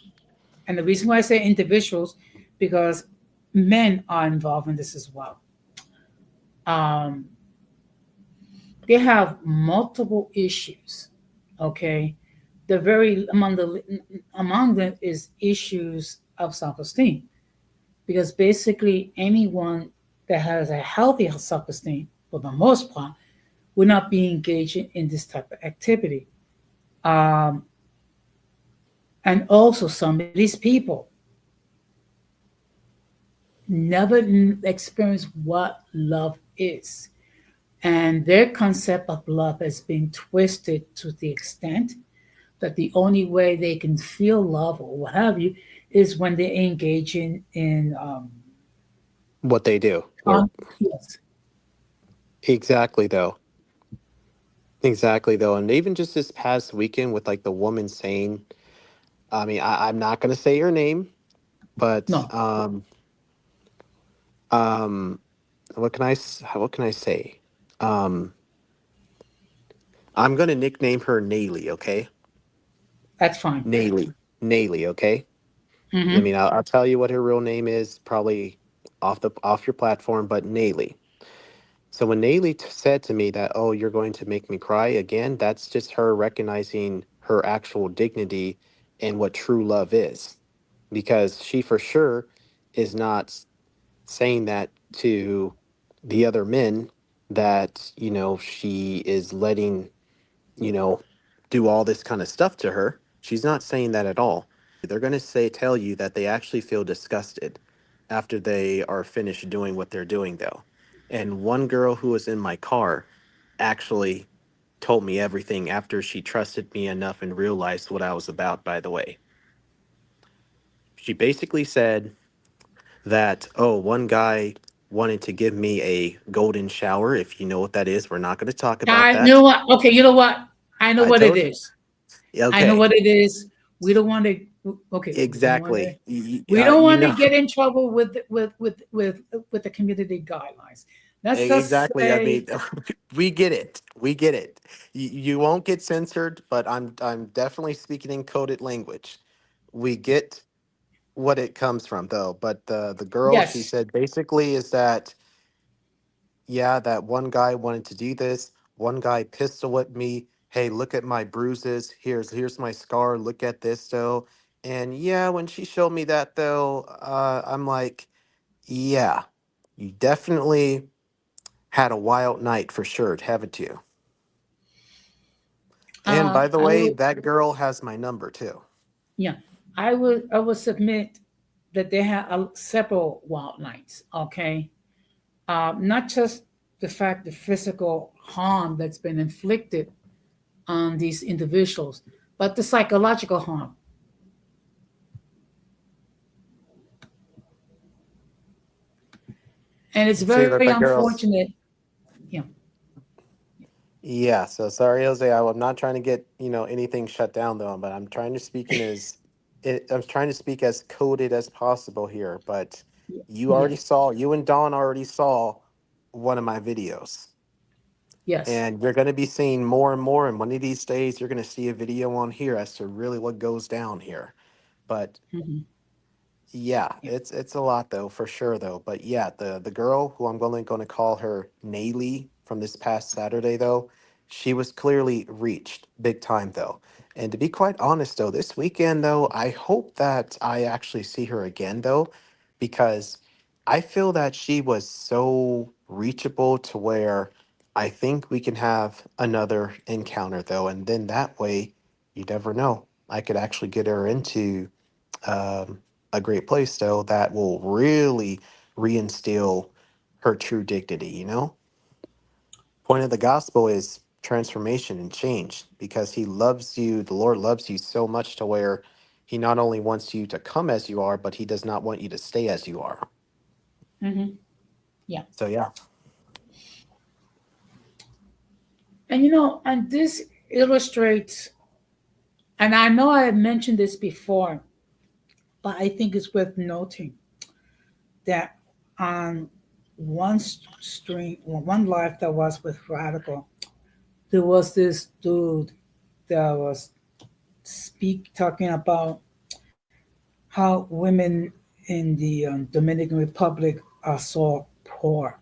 and the reason why I say individuals, because men are involved in this as well. Um, they have multiple issues. Okay, the very among them is issues of self-esteem, because basically anyone that has a healthy self-esteem, for the most part, will not be engaging in this type of activity. Um, and also, some of these people never experience what love is. And their concept of love has been twisted to the extent that the only way they can feel love or what have you is when they engage in
What they do. Or
yes.
exactly though. Exactly though. And even just this past weekend with like the woman saying, I mean, I'm not gonna say her name, but
No,
um what can I say? Um I'm gonna nickname her Nayli, okay?
that's fine.
Nayli. Nayli, okay? I
Hmm.
mean, I'll tell you what her real name is, probably off your platform, but Nayli. So when Nayli said to me that, "Oh, you're going to make me cry again," that's just her recognizing her actual dignity and what true love is, because she for sure is not saying that to the other men that she is letting you know do all this kind of stuff to her. She's not saying that at all. They're going to tell you that they actually feel disgusted after they are finished doing what they're doing, though. And one girl who was in my car actually told me everything after she trusted me enough and realized what I was about, by the way. She basically said that, oh, one guy wanted to give me a golden shower. If you know what that is, we're not going to talk about
I
that.
know what. Okay, you know what? I know
I
what it
told you.
is. I know
Okay,
what it is. We don't want to. Okay, we don't want to.
exactly.
We don't
You
want to
know,
get in trouble with the community guidelines. Let's just
exactly. I
say
mean, we get it. We get it. You won't get censored, but I'm definitely speaking in coded language. We get what it comes from, though. But the girl, she
yes.
said basically is that, yeah, that one guy wanted to do this. One guy pistol at me. Hey, look at my bruises. Here's my scar. Look at this though. And yeah, when she showed me that though, I'm like, yeah, you definitely had a wild night for sure, haven't you? And by the
I
way,
would.
that girl has my number too.
Yeah, I would submit that they have several wild nights. Okay, not just the fact the physical harm that's been inflicted on these individuals, but the psychological harm. And it's
See
very
that the girls.
unfortunate. Yeah.
Yeah, so sorry, Jose. I'm not trying to get anything shut down though, but I'm trying to speak in as I'm trying to speak as coded as possible here. But
Yes.
you and Don already saw one of my videos,
Yes.
and you're going to be seeing more and more. And one of these days, you're going to see a video on here as to really what goes down here. But
Hmm.
yeah,
Yeah.
it's a lot though, for sure though. But yeah, the girl who I'm going to call her Naylee from this past Saturday though, she was clearly reached big time though. And to be quite honest though, this weekend though, I hope that I actually see her again though, because I feel that she was so reachable to where I think we can have another encounter though, and then that way, you never know. I could actually get her into um, a great place though that will really reinstill her true dignity. Point of the gospel is transformation and change, because he loves you, the Lord loves you so much to where he not only wants you to come as you are, but he does not want you to stay as you are.
Hmm. Yeah.
So yeah.
And this illustrates, and I know I have mentioned this before, but I think it's worth noting that on one stream, or one live that was with Radical, there was this dude that was talking about how women in the Dominican Republic are so poor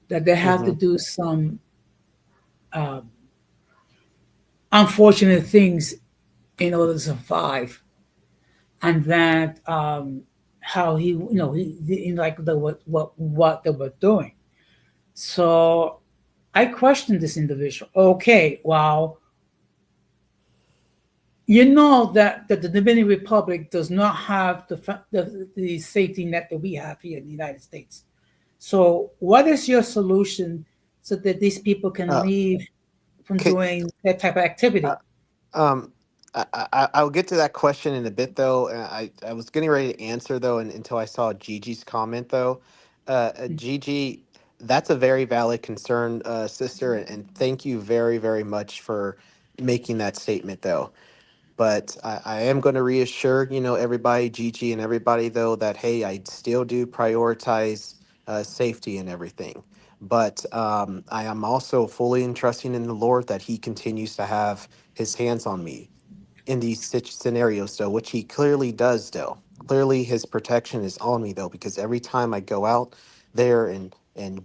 that they have to
Hmm.
do some uh, unfortunate things in order to survive, and that how like what they were doing. So I questioned this individual. Okay, well, you know that the Dominican Republic does not have the safety net that we have here in the United States. So, what is your solution so that these people can
Uh,
leave from
okay.
doing that type of
Uh,
activity?
um, I'll get to that question in a bit though. I was getting ready to answer though, and until I saw Gigi's comment though. Gigi, that's a very valid concern, sister, and thank you very, very much for making that statement though. But I am going to reassure, everybody, Gigi and everybody though, that hey, I still do prioritize safety and everything. But I am also fully entrusting in the Lord that He continues to have His hands on me in these scenarios though, which he clearly does though. Clearly his protection is on me though, because every time I go out there and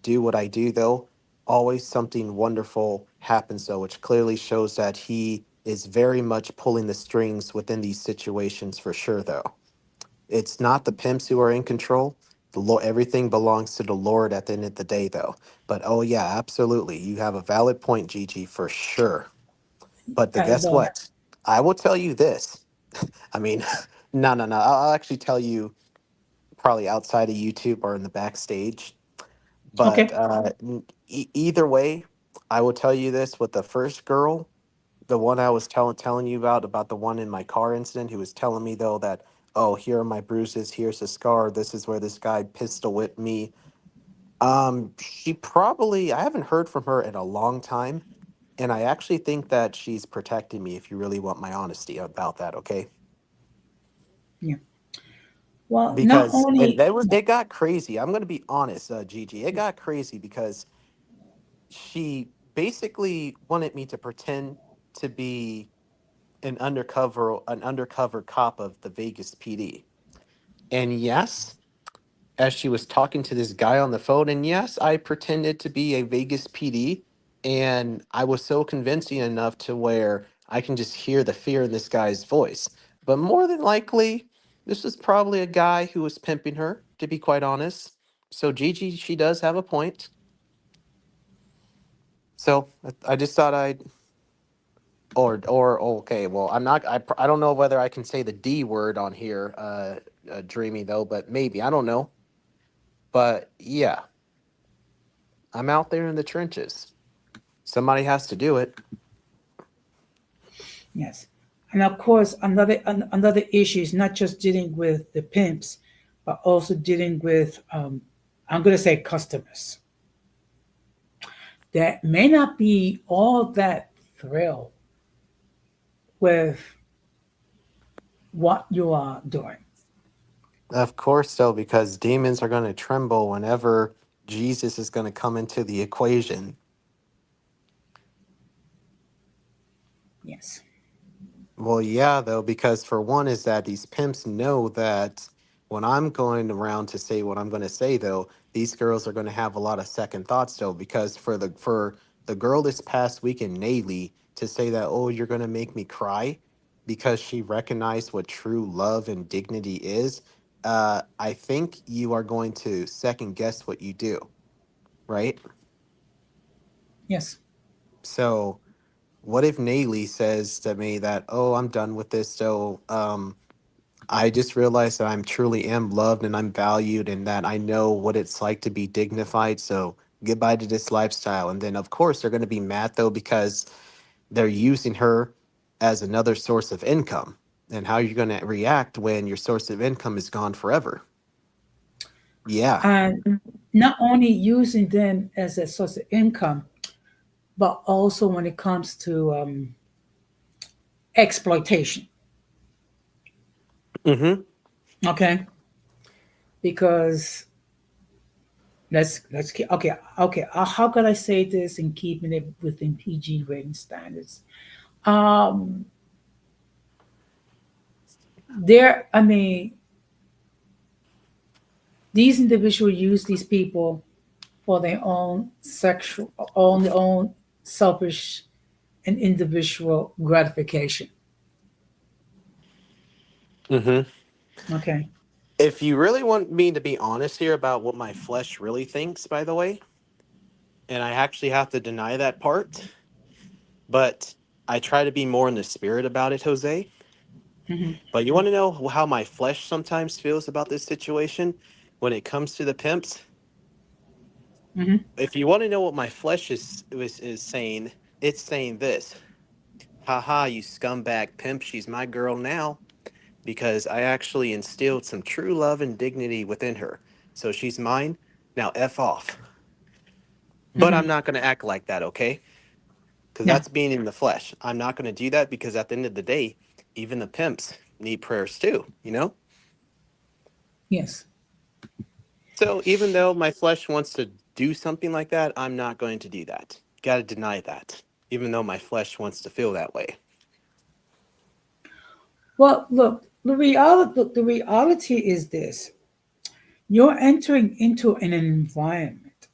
do what I do though, always something wonderful happens though, which clearly shows that he is very much pulling the strings within these situations for sure though. It's not the pimps who are in control. The Lord, everything belongs to the Lord at the end of the day though. But oh yeah, absolutely. You have a valid point, Gigi, for sure. But the guess
Well,
what? I will tell you this. I mean, no, no, no. I'll actually tell you probably outside of YouTube or in the backstage. But
Okay.
either way, I will tell you this with the first girl, the one I was telling you about the one in my car incident, who was telling me though that, oh, here are my bruises, here's a scar, this is where this guy pistol whipped me. She probably, I haven't heard from her in a long time, and I actually think that she's protecting me. If you really want my honesty about that, okay?
Yeah. Well, not
Because
only
it got crazy. I'm gonna be honest, Gigi. It got crazy because she basically wanted me to pretend to be an undercover cop of the Vegas PD. And yes, as she was talking to this guy on the phone, and yes, I pretended to be a Vegas PD, and I was so convincing enough to where I can just hear the fear in this guy's voice. But more than likely, this was probably a guy who was pimping her, to be quite honest. So Gigi, she does have a point. So I just thought I'd or okay, well, I'm not. I don't know whether I can say the D word on here, Dreamy though, but maybe I don't know. But yeah, I'm out there in the trenches. Somebody has to do it.
yes, and of course another issue is not just dealing with the pimps, but also dealing with I'm going to say customers that may not be all that thrilled with what you are doing.
Of course, so because demons are going to tremble whenever Jesus is going to come into the equation.
Yes.
Well, yeah, though, because for one is that these pimps know that when I'm going around to say what I'm going to say, though, these girls are going to have a lot of second thoughts, though, because for the girl this past weekend, Naylee, to say that, oh, you're going to make me cry because she recognized what true love and dignity is, I think you are going to second guess what you do, right?
Yes.
So what if Naylee says to me that, oh, I'm done with this, so I just realized that I'm truly am loved and I'm valued and that I know what it's like to be dignified. So goodbye to this lifestyle. And then of course they're going to be mad though because they're using her as another source of income. And how are you going to react when your source of income is gone forever? Yeah.
And not only using them as a source of income, but also when it comes to exploitation.
Mm-hmm.
Okay, because let's keep okay. How could I say this in keeping it within PG rating standards? Um, there, I mean, these individuals use these people for their own sexual, on their own selfish and individual gratification.
Mm-hmm.
Okay.
If you really want me to be honest here about what my flesh really thinks, by the way, and I actually have to deny that part, but I try to be more in the spirit about it, Jose.
Hmm.
But you want to know how my flesh sometimes feels about this situation when it comes to the pimps?
Hmm.
If you want to know what my flesh is saying, it's saying this. Haha, you scumbag pimp, she's my girl now because I actually instilled some true love and dignity within her. So she's mine. Now F off. But
Hmm.
I'm not going to act like that, okay? Because
Yeah.
that's being in the flesh. I'm not going to do that because at the end of the day, even the pimps need prayers too, you know?
Yes.
So even though my flesh wants to do something like that, I'm not going to do that. Got to deny that, even though my flesh wants to feel that way.
Well, look, the reality is this: you're entering into an environment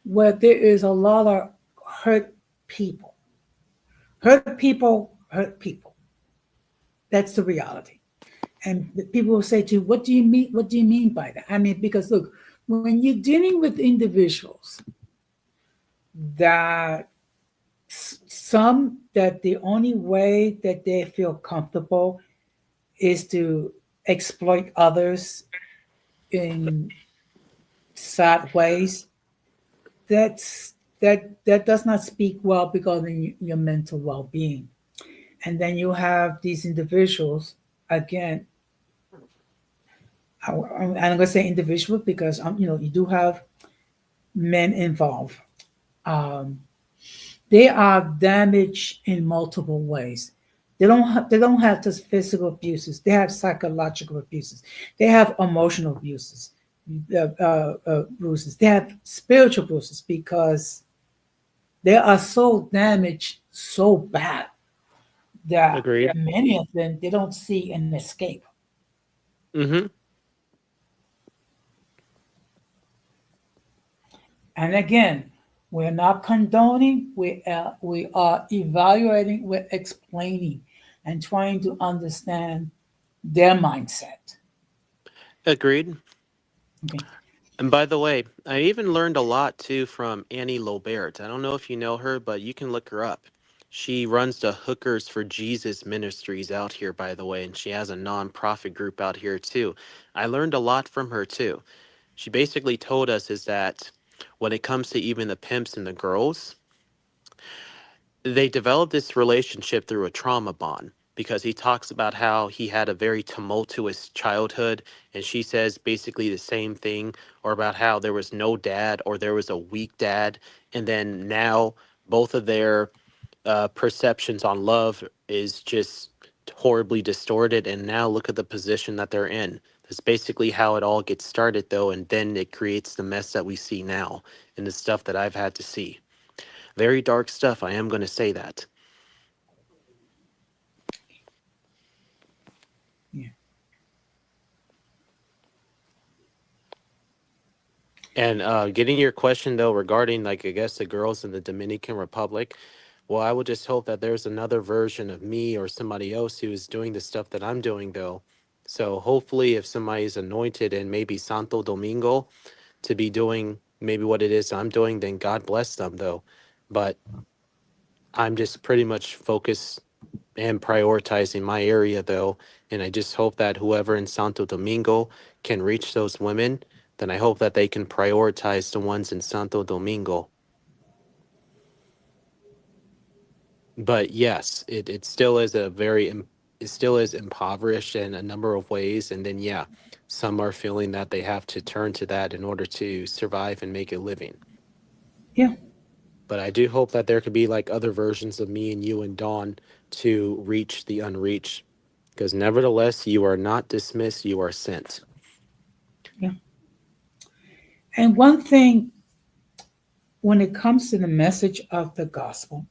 where there is a lot of hurt people. Hurt people hurt people. That's the reality. And the people will say to you, what do you mean? What do you mean by that? I mean, because look, when you're dealing with individuals that some that the only way that they feel comfortable is to exploit others in sad ways. That does not speak well regarding your mental well-being. And then you have these individuals again. I'm going to say individual because you do have men involved. Um, they are damaged in multiple ways. They don't have just physical abuses. They have psychological abuses. They have emotional abuses, bruises. They have spiritual bruises because they are so damaged so bad that
Agreed.
many of them they don't see an escape.
Mm-hmm.
And again, we're not condoning. We are evaluating. We're explaining and trying to understand their mindset.
Agreed.
Okay.
And by the way, I even learned a lot too from Annie Lobert. I don't know if you know her, but you can look her up. She runs the Hookers for Jesus Ministries out here, by the way, and she has a nonprofit group out here too. I learned a lot from her too. She basically told us is that when it comes to even the pimps and the girls, they develop this relationship through a trauma bond because he talks about how he had a very tumultuous childhood, and she says basically the same thing, or about how there was no dad or there was a weak dad, and then now both of their perceptions on love is just horribly distorted, and now look at the position that they're in. That's basically how it all gets started though, and then it creates the mess that we see now and the stuff that I've had to see. Very dark stuff, I am going to say that.
Yeah.
And getting your question though regarding, like, I guess the girls in the Dominican Republic, well, I would just hope that there's another version of me or somebody else who is doing the stuff that I'm doing though. So hopefully, if somebody's anointed in maybe Santo Domingo to be doing maybe what it is I'm doing, then God bless them though. But I'm just pretty much focused and prioritizing my area though, and I just hope that whoever in Santo Domingo can reach those women, then I hope that they can prioritize the ones in Santo Domingo. But yes, it still is it still is impoverished in a number of ways, and then yeah, some are feeling that they have to turn to that in order to survive and make a living.
Yeah.
But I do hope that there could be like other versions of me and you and Dawn to reach the unreached. Because nevertheless, you are not dismissed, you are sent.
Yeah. And one thing when it comes to the message of the gospel,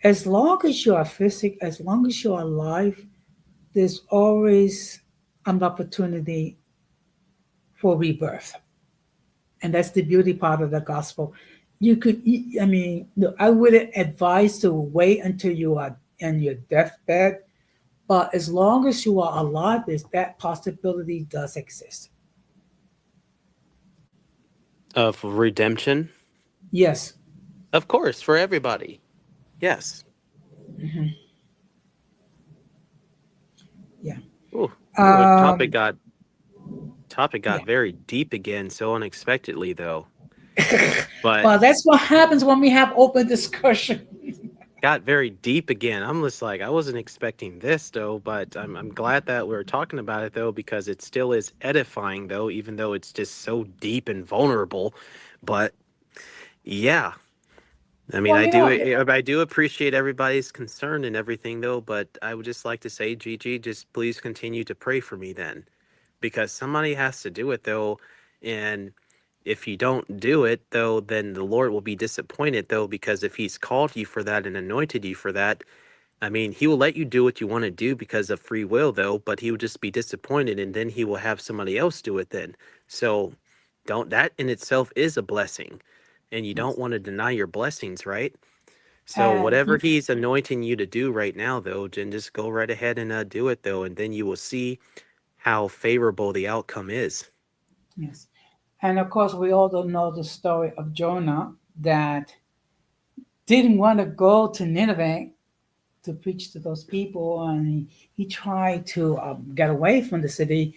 as long as you are as long as you are alive, there's always an opportunity for rebirth. And that's the beauty part of the gospel. I mean, no, I wouldn't advise to wait until you are in your deathbed, but as long as you are alive, that possibility does exist.
Of redemption?
Yes.
Of course, for everybody. Yes.
Hmm. Yeah.
Ooh,
Um,
topic got
yeah.
very deep again so unexpectedly though. But
Well, that's what happens when we have open discussion.
got very deep again. I'm just like, I wasn't expecting this though, but I'm glad that we're talking about it though, because it still is edifying though, even though it's just so deep and vulnerable. But yeah, I mean,
Well,
I do appreciate everybody's concern and everything though, but I would just like to say, Gigi, just please continue to pray for me then, because somebody has to do it though, and if you don't do it though, then the Lord will be disappointed though, because if He's called you for that and anointed you for that, I mean, He will let you do what you want to do because of free will though, but He will just be disappointed, and then He will have somebody else do it then. So, don't that in itself is a blessing, and you don't
yes.
want to deny your blessings, right? So
And
whatever He's anointing you to do right now, though, then just go right ahead and do it, though, and then you will see how favorable the outcome is.
yes. And of course, we all don't know the story of Jonah that didn't want to go to Nineveh to preach to those people, and he tried to get away from the city,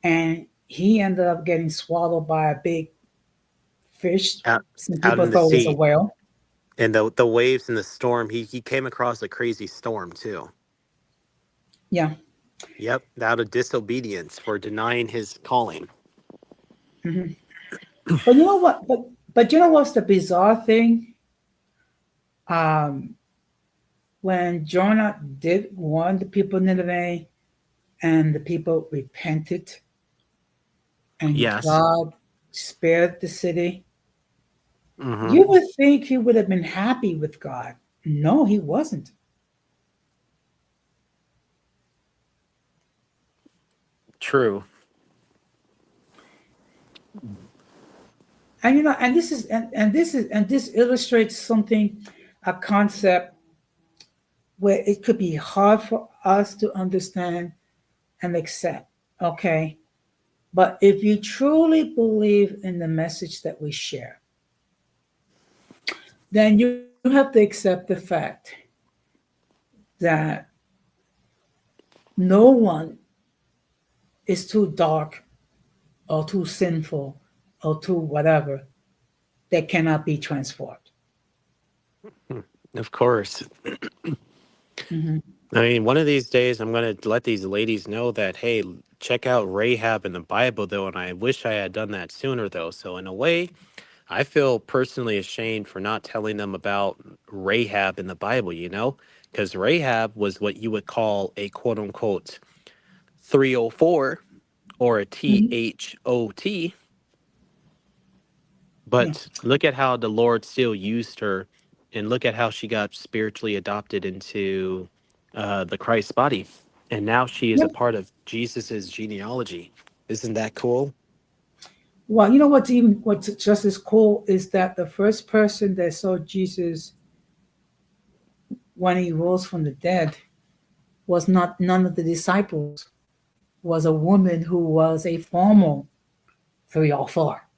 and he ended up getting swallowed by a big fish.
out
Some
out
people
in the
thought it was a
sea,
whale.
and the waves and the storm. He came across a crazy storm too.
Yeah.
Yep, out of disobedience for denying his calling.
Hmm. But you know what? But you know what's the bizarre thing? Um, when Jonah did warn the people of Nineveh, and the people repented, and
Yes.
God spared the city,
Hmm.
you would think he would have been happy with God. No, he wasn't.
True.
And and this is and this illustrates something, a concept where it could be hard for us to understand and accept. Okay. But if you truly believe in the message that we share, then you have to accept the fact that no one is too dark or too sinful or too whatever that cannot be transformed.
Of course.
Hmm.
I mean, one of these days, I'm going to let these ladies know that, hey, check out Rahab in the Bible, though. And I wish I had done that sooner, though. So, in a way, I feel personally ashamed for not telling them about Rahab in the Bible, because Rahab was what you would call a quote unquote 304 or a
Hmm.
THOT.
Yeah.
But look at how the Lord still used her, and look at how she got spiritually adopted into the Christ body. And now she is a
Yep.
part of Jesus's genealogy. Isn't that cool?
Well, you know what's just as cool is that the first person that saw Jesus when he rose from the dead was not none of the disciples, was a woman who was a formal 304.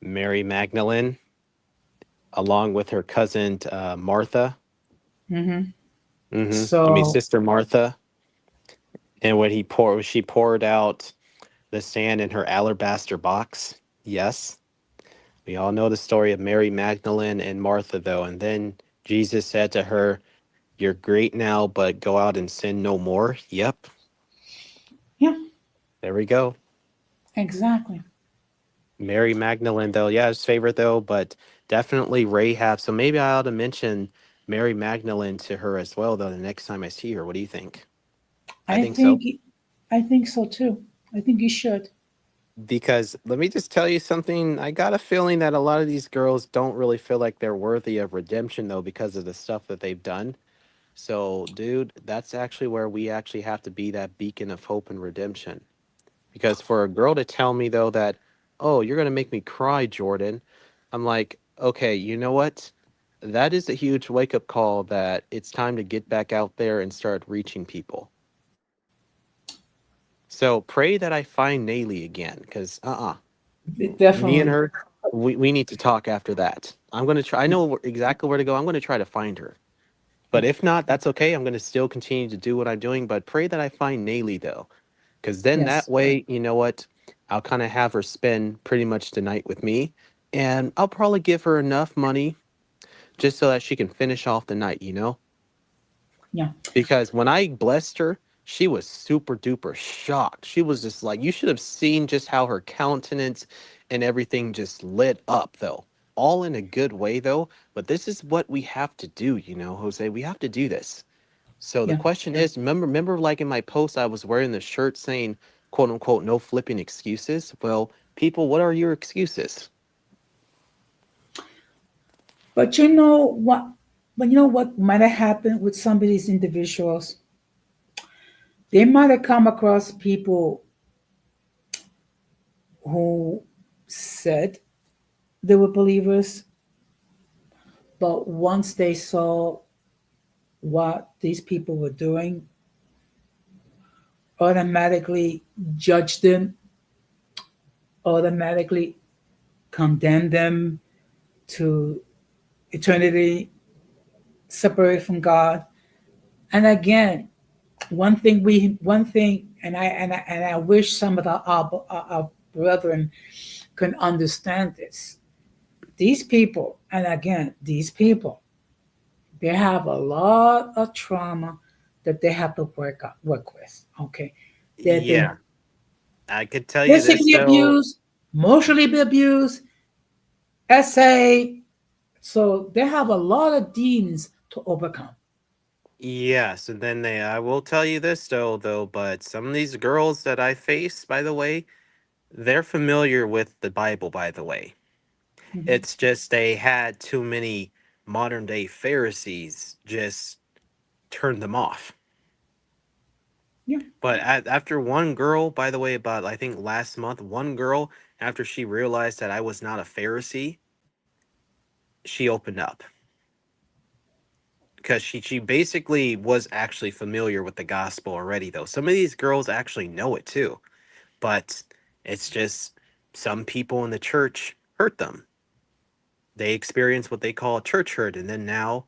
Mary Magdalene, along with her cousin Martha.
Hmm.
I mean,
So
Sister Martha. And when she poured out the sand in her alabaster box. Yes, we all know the story of Mary Magdalene and Martha, though. And then Jesus said to her, "You're great now, but go out and sin no more." Yep,
yeah,
there we go.
exactly.
Mary Magdalene, though, yeah, his favorite though, but definitely Rahab. So maybe I ought to mention Mary Magdalene to her as well, though, the next time I see her. What do you think? I
I
think so.
think I think so too. I think you should.
Because let me just tell you something. I got a feeling that a lot of these girls don't really feel like they're worthy of redemption, though, because of the stuff that they've done. So, dude, that's actually where we actually have to be that beacon of hope and redemption. Because for a girl to tell me, though, that, oh, you're going to make me cry, Jordan, I'm like, okay, you know what? That is a huge wake up call that it's time to get back out there and start reaching people. So pray that I find Naylee again, because, me and
Definitely.
her, we need to talk after that. I'm going to try. I know exactly where to go. I'm going to try to find her. But
Yeah.
if not, that's okay. I'm going to still continue to do what I'm doing. But pray that I find Naylee, though. Because then that
Yes.
way, you know what? I'll kind of have her spend pretty much the night with me. And I'll probably give her enough money just so that she can finish off the night.
Yeah.
Because when I blessed her, she was super duper shocked. She was just like, you should have seen just how her countenance and everything just lit up, though. All in a good way, though. But this is what we have to do, Jose. We have to do this. So the
Yeah.
question is, remember, like in my post, I was wearing the shirt saying, quote unquote, no flipping excuses. Well, people, what are your excuses?
But you know what? But you know what might have happened with some of these individuals? They might have come across people who said they were believers, but once they saw what these people were doing, automatically judged them, automatically condemned them to eternity, separated from God. And again, one thing, and I wish some of our brethren can understand this. These people, and again, these people, they have a lot of trauma that they have to work with. Okay, they've been
Yeah, I could tell you this
physically
though.
abused, emotionally abused, essay. So they have a lot of demons to overcome.
Yes, and then I will tell you this though, but some of these girls that I face, by the way, they're familiar with the Bible, by the way.
Mhm.
It's just they had too many modern day Pharisees just turn them off.
Yeah.
But after one girl, by the way, about I think last month, one girl, after she realized that I was not a Pharisee, she opened up because she basically was actually familiar with the gospel already. Though some of these girls actually know it too, but it's just some people in the church hurt them. They experience what they call church hurt, and then now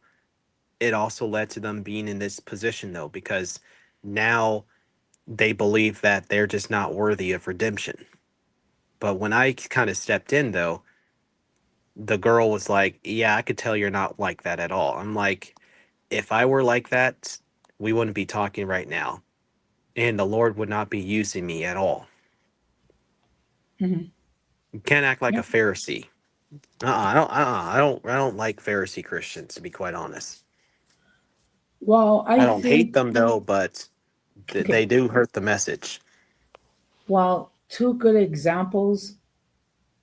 it also led to them being in this position though, because now they believe that they're just not worthy of redemption. But when I kind of stepped in though, the girl was like, "Yeah, I could tell you're not like that at all." I'm like, "If I were like that, we wouldn't be talking right now, and the Lord would not be using me at all.
Mhm.
You can't act like
Yeah.
a Pharisee." I don't. I don't like Pharisee Christians, to be quite honest.
Well,
I
I
don't hate
think
them though, but
okay.
they do hurt the message.
Well, two good examples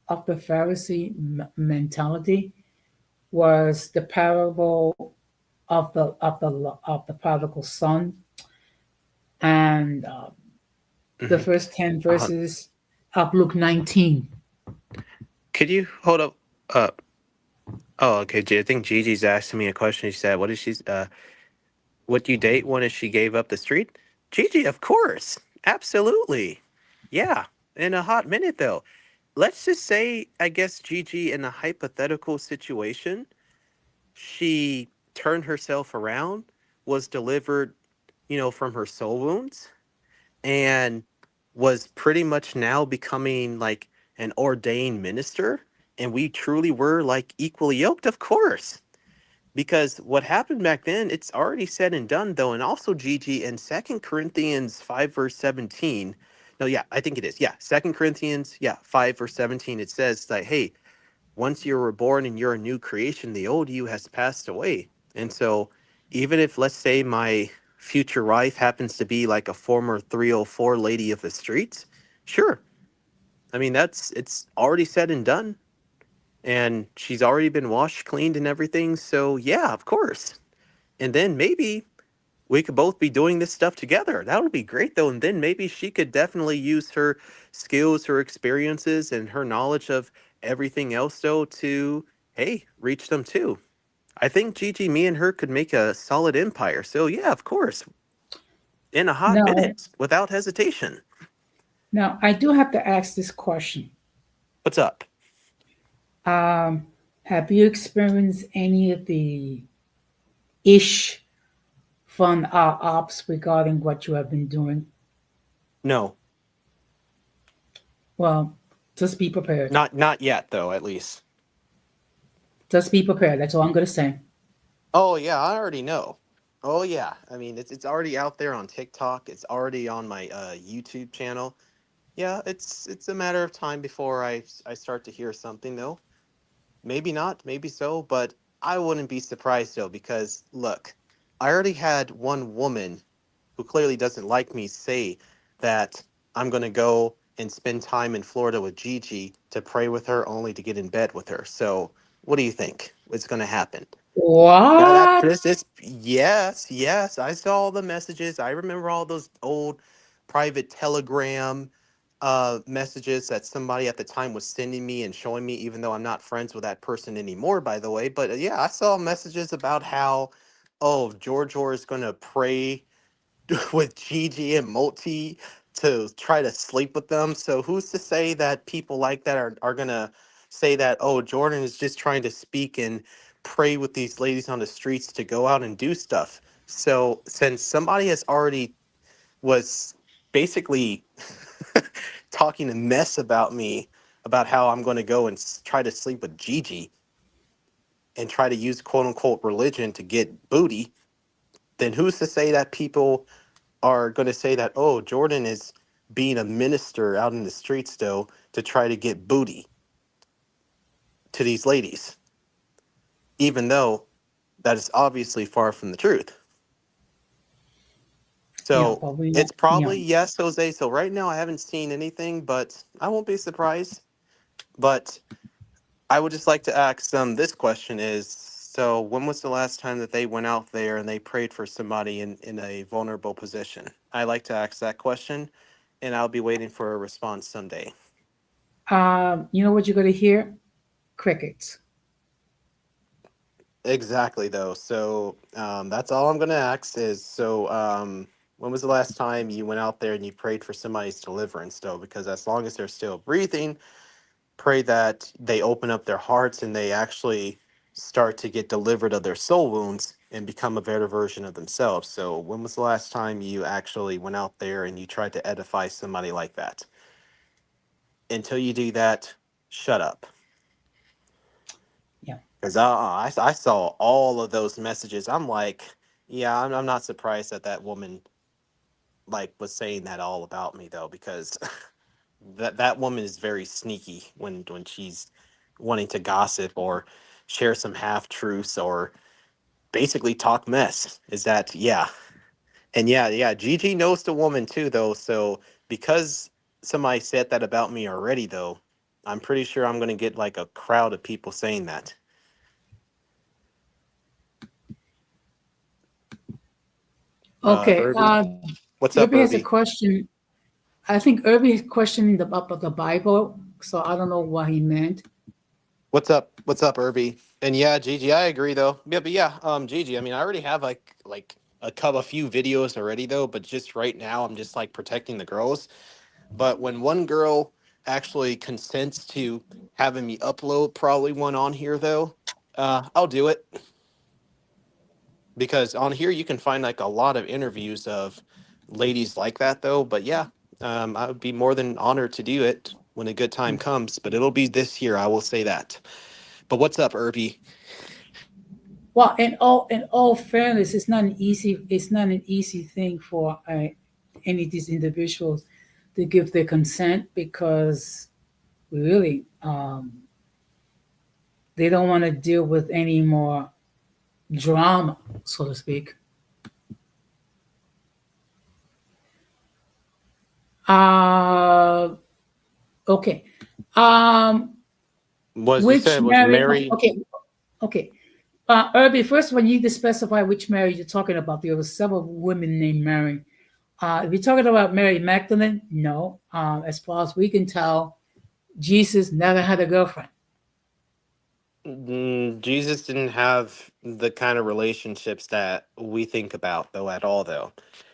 of the Pharisee mentality was the parable of the prodigal son and the
Hmm.
first 10
Uh,
verses of Luke 19.
could you hold up? Uh, oh, okay. I think Gigi's asking me a question. She said, "What is she? Would you date one if she gave up the street?" Gigi, of course, absolutely, yeah. In a hot minute, though. Let's just say, I guess Gigi, in a hypothetical situation, she turned herself around, was delivered, from her soul wounds, and was pretty much now becoming like an ordained minister, and we truly were like equally yoked, of course. Because what happened back then, it's already said and done though, and also Gigi in Second Corinthians 5 verse 17. No, yeah, I think it is. Yeah, Second Corinthians, yeah, 5 verse 17. It says that, hey, once you're reborn and you're a new creation, the old you has passed away. And so, even if, let's say, my future wife happens to be like a former 304 lady of the streets, sure. I mean, it's already said and done. And she's already been washed, cleaned, and everything. So, yeah, of course. And then maybe we could both be doing this stuff together. That would be great, though. And then maybe she could definitely use her skills, her experiences, and her knowledge of everything else, though, to, hey, reach them too. I think Gigi, me and her could make a solid empire. So, yeah, of course, in a hot
Now,
minute, without hesitation.
now I do have to ask this question.
What's up?
Um, have you experienced any of the ish fun ops regarding what you have been doing?
No,
Well, just be prepared.
not yet, though, at least.
Just be prepared. That's all I'm going to say.
Oh, yeah, I already know. Oh, yeah. I mean, it's already out there on TikTok. It's already on my YouTube channel. Yeah, it's a matter of time before I start to hear something though. Maybe not, maybe so, but I wouldn't be surprised though because look, I already had one woman who clearly doesn't like me say that I'm going to go and spend time in Florida with Gigi to pray with her only to get in bed with her. So, what do you think is going to happen? That
What?
this is yes, yes. I saw all the messages. I remember all those old private Telegram messages that somebody at the time was sending me and showing me, even though I'm not friends with that person anymore, by the way. But yeah, I saw messages about how, oh, George Orr is going to pray with Gigi and Multi to try to sleep with them. So who's to say that people like that are going to say that, oh, Jordan is just trying to speak and pray with these ladies on the streets to go out and do stuff. So since somebody has already was basically talking a mess about me about how I'm going to go and try to sleep with Gigi and try to use quote unquote religion to get booty, then who's to say that people are going to say that, oh, Jordan is being a minister out in the streets though to try to get booty to these ladies, even though that is obviously far from the truth.
Yeah,
So
but we
it's
don't. Yeah.
probably yes, Jose. So right now I haven't seen anything, but I won't be surprised. But I would just like to ask this question is, so when was the last time that they went out there and they prayed for somebody in a vulnerable position? I like to ask that question, and I'll be waiting for a response someday.
You know what you're gonna hear? Crickets.
Exactly, though. So that's all I'm going to ask is, so when was the last time you went out there and you prayed for somebody's deliverance, though? Because as long as they're still breathing, pray that they open up their hearts and they actually start to get delivered of their soul wounds and become a better version of themselves. So when was the last time you actually went out there and you tried to edify somebody like that? Until you do that, shut up.
Yeah.
Because I saw all of those messages. I'm like, yeah, I'm not surprised that that woman like was saying that all about me though, because that woman is very sneaky when she's wanting to gossip or share some half truths or basically talk mess. Is that yeah? And yeah, Gigi knows the woman too though. So because somebody said that about me already though, I'm pretty sure I'm gonna get like a crowd of people saying that.
Okay.
Irby, what's up,
Irby has a
Irby?
question. I think Irby is questioning about the Bible, so I don't know what he meant.
What's up? What's up, Irby? And yeah, Gigi, I agree though. Yeah, but yeah, Gigi, I mean, I already have like a few videos already though, but just right now I'm just like protecting the girls. But when one girl actually consents to having me upload probably one on here though, I'll do it because on here you can find like a lot of interviews of ladies like that though. But yeah, I would be more than honored to do it when a good time comes. But it'll be this year, I will say that. But what's up, Irby?
Well, in all fairness, it's not an easy thing for any of these individuals to give their consent because really they don't want to deal with any more drama, so to speak. Uh, okay. Um,
Was you
which
said was
Mary?
Mary?
Okay, okay. Irby, first, when you need to specify which Mary you're talking about, there were several women named Mary. If you're talking about Mary Magdalene, no. As far as we can tell, Jesus never had a girlfriend.
Jesus didn't have the kind of relationships that we think about though at all though.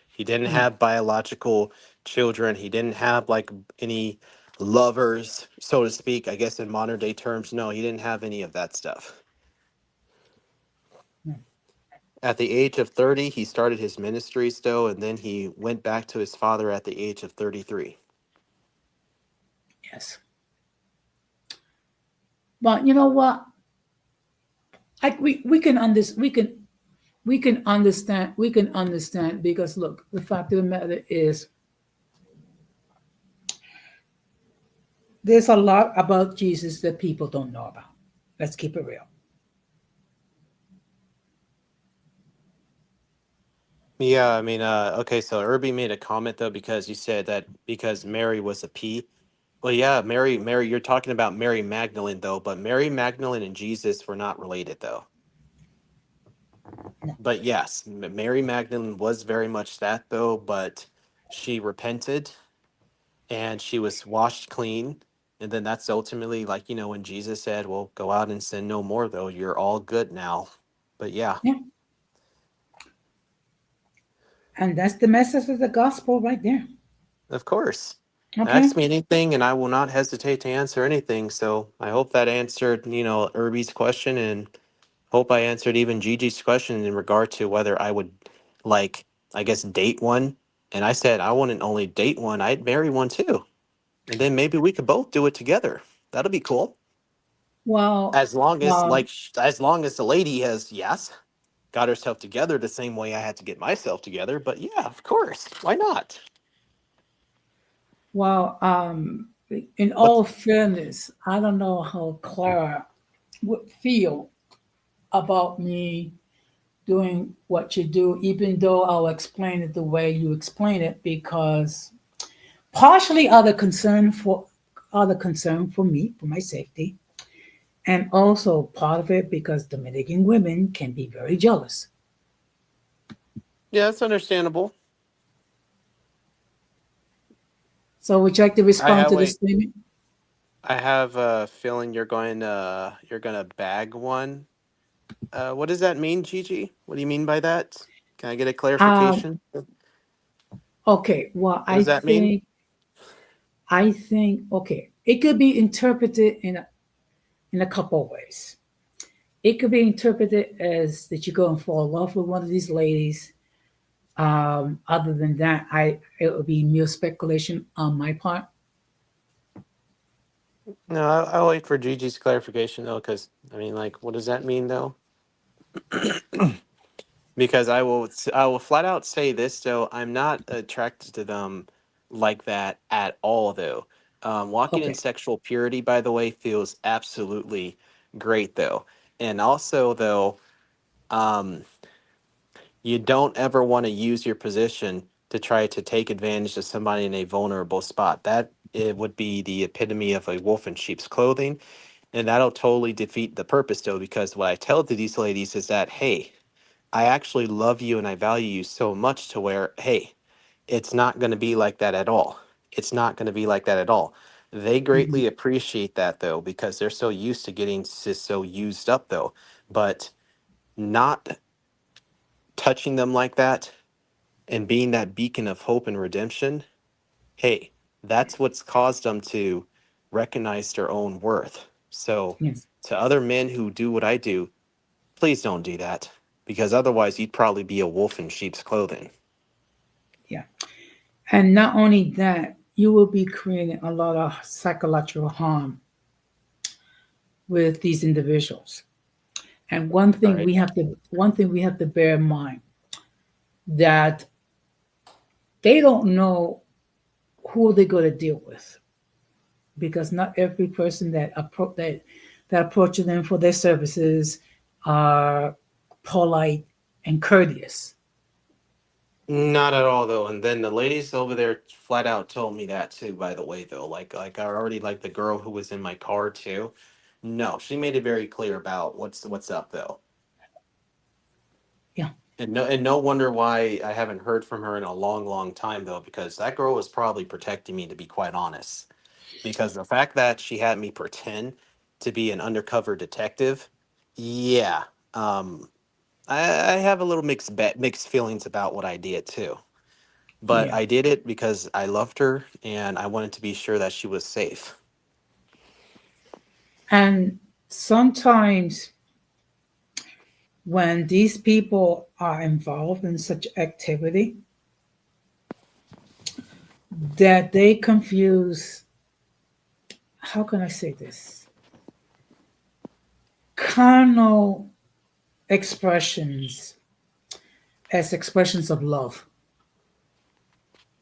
He didn't
No,
have biological children. He didn't have like any lovers, so to speak, I guess in modern day terms. No, he didn't have any of that stuff.
no.
At the age of 30, he started his ministry still, and then he went back to his father at the age of 33.
Yes. But you know what? We can we can understand because look, the fact of the matter is there's a lot about Jesus that people don't know about. Let's keep it real.
Yeah, I mean, okay, so Irby made a comment though because you said that because Mary was a P. Well, yeah, Mary, you're talking about Mary Magdalene though, but Mary Magdalene and Jesus were not related though.
No.
But yes, Mary Magdalene was very much that though, but she repented and she was washed clean. And then that's ultimately like, when Jesus said, well, go out and sin no more though, you're all good now. But yeah,
Yeah. And that's the message of the gospel right there.
of course.
Okay.
Ask me anything and I will not hesitate to answer anything. So I hope that answered, Irby's question and hope I answered even Gigi's question in regard to whether I would, like, I guess, date one. And I said I wouldn't only date one, I'd marry one too. And then maybe we could both do it together. That'll be cool.
Well,
As long as,
um,
like, as long as the lady has, yes, got herself together the same way I had to get myself together. But yeah, of course. Why not?
well, in
But
all fairness, I don't know how Clara would feel about me doing what you do, even though I'll explain it the way you explain it, because partially other concern for me, for my safety, and also part of it because Dominican women can be very jealous.
yeah, that's understandable.
So would you like to
I
respond
have
to this
wait.
statement?
I have a feeling you're gonna bag one. What does that mean, Gigi? What do you mean by that? Can I get a
Um,
clarification?
okay, well,
What does that mean?
okay, it could be interpreted in a couple of ways. It could be interpreted as that you go and fall in love with one of these ladies. Other than that, it would be mere speculation on my part.
No, I'll wait for Gigi's clarification though, because I mean, like, what does that mean though? Because I will flat out say this though, I'm not attracted to them like that at all though. Walking in
Okay.
sexual purity, by the way, feels absolutely great though, and also though, um, you don't ever want to use your position to try to take advantage of somebody in a vulnerable spot. That it would be the epitome of a wolf in sheep's clothing, and that'll totally defeat the purpose though, because what I tell to these ladies is that, hey, I actually love you and I value you so much to where, hey, it's not going to be like that at all. It's not going to be like that at all. They
Mhm.
greatly appreciate that though, because they're so used to getting so used up though. But not touching them like that and being that beacon of hope and redemption, hey, that's what's caused them to recognize their own worth. So,
Yes.
to other men who do what I do, please don't do that because otherwise you'd probably be a wolf in sheep's clothing.
Yeah. And not only that, you will be creating a lot of psychological harm with these individuals. And
Right.
one thing we have to bear in mind that they don't know who they're going to deal with because not every person that approaches them for their services are polite and courteous.
Not at all though. And then the ladies over there flat out told me that too, by the way, though. Like I already like the girl who was in my car too. No, she made it very clear about what's up though.
Yeah,
And no wonder why I haven't heard from her in a long, long time though, because that girl was probably protecting me to be quite honest. Because the fact that she had me pretend to be an undercover detective, yeah. Um I have a little mixed feelings about what I did too. But
yeah.
I did it because I loved her and I wanted to be sure that she was safe.
And sometimes when these people are involved in such activity, that they confuse, how can I say this? Carnal expressions as expressions of love.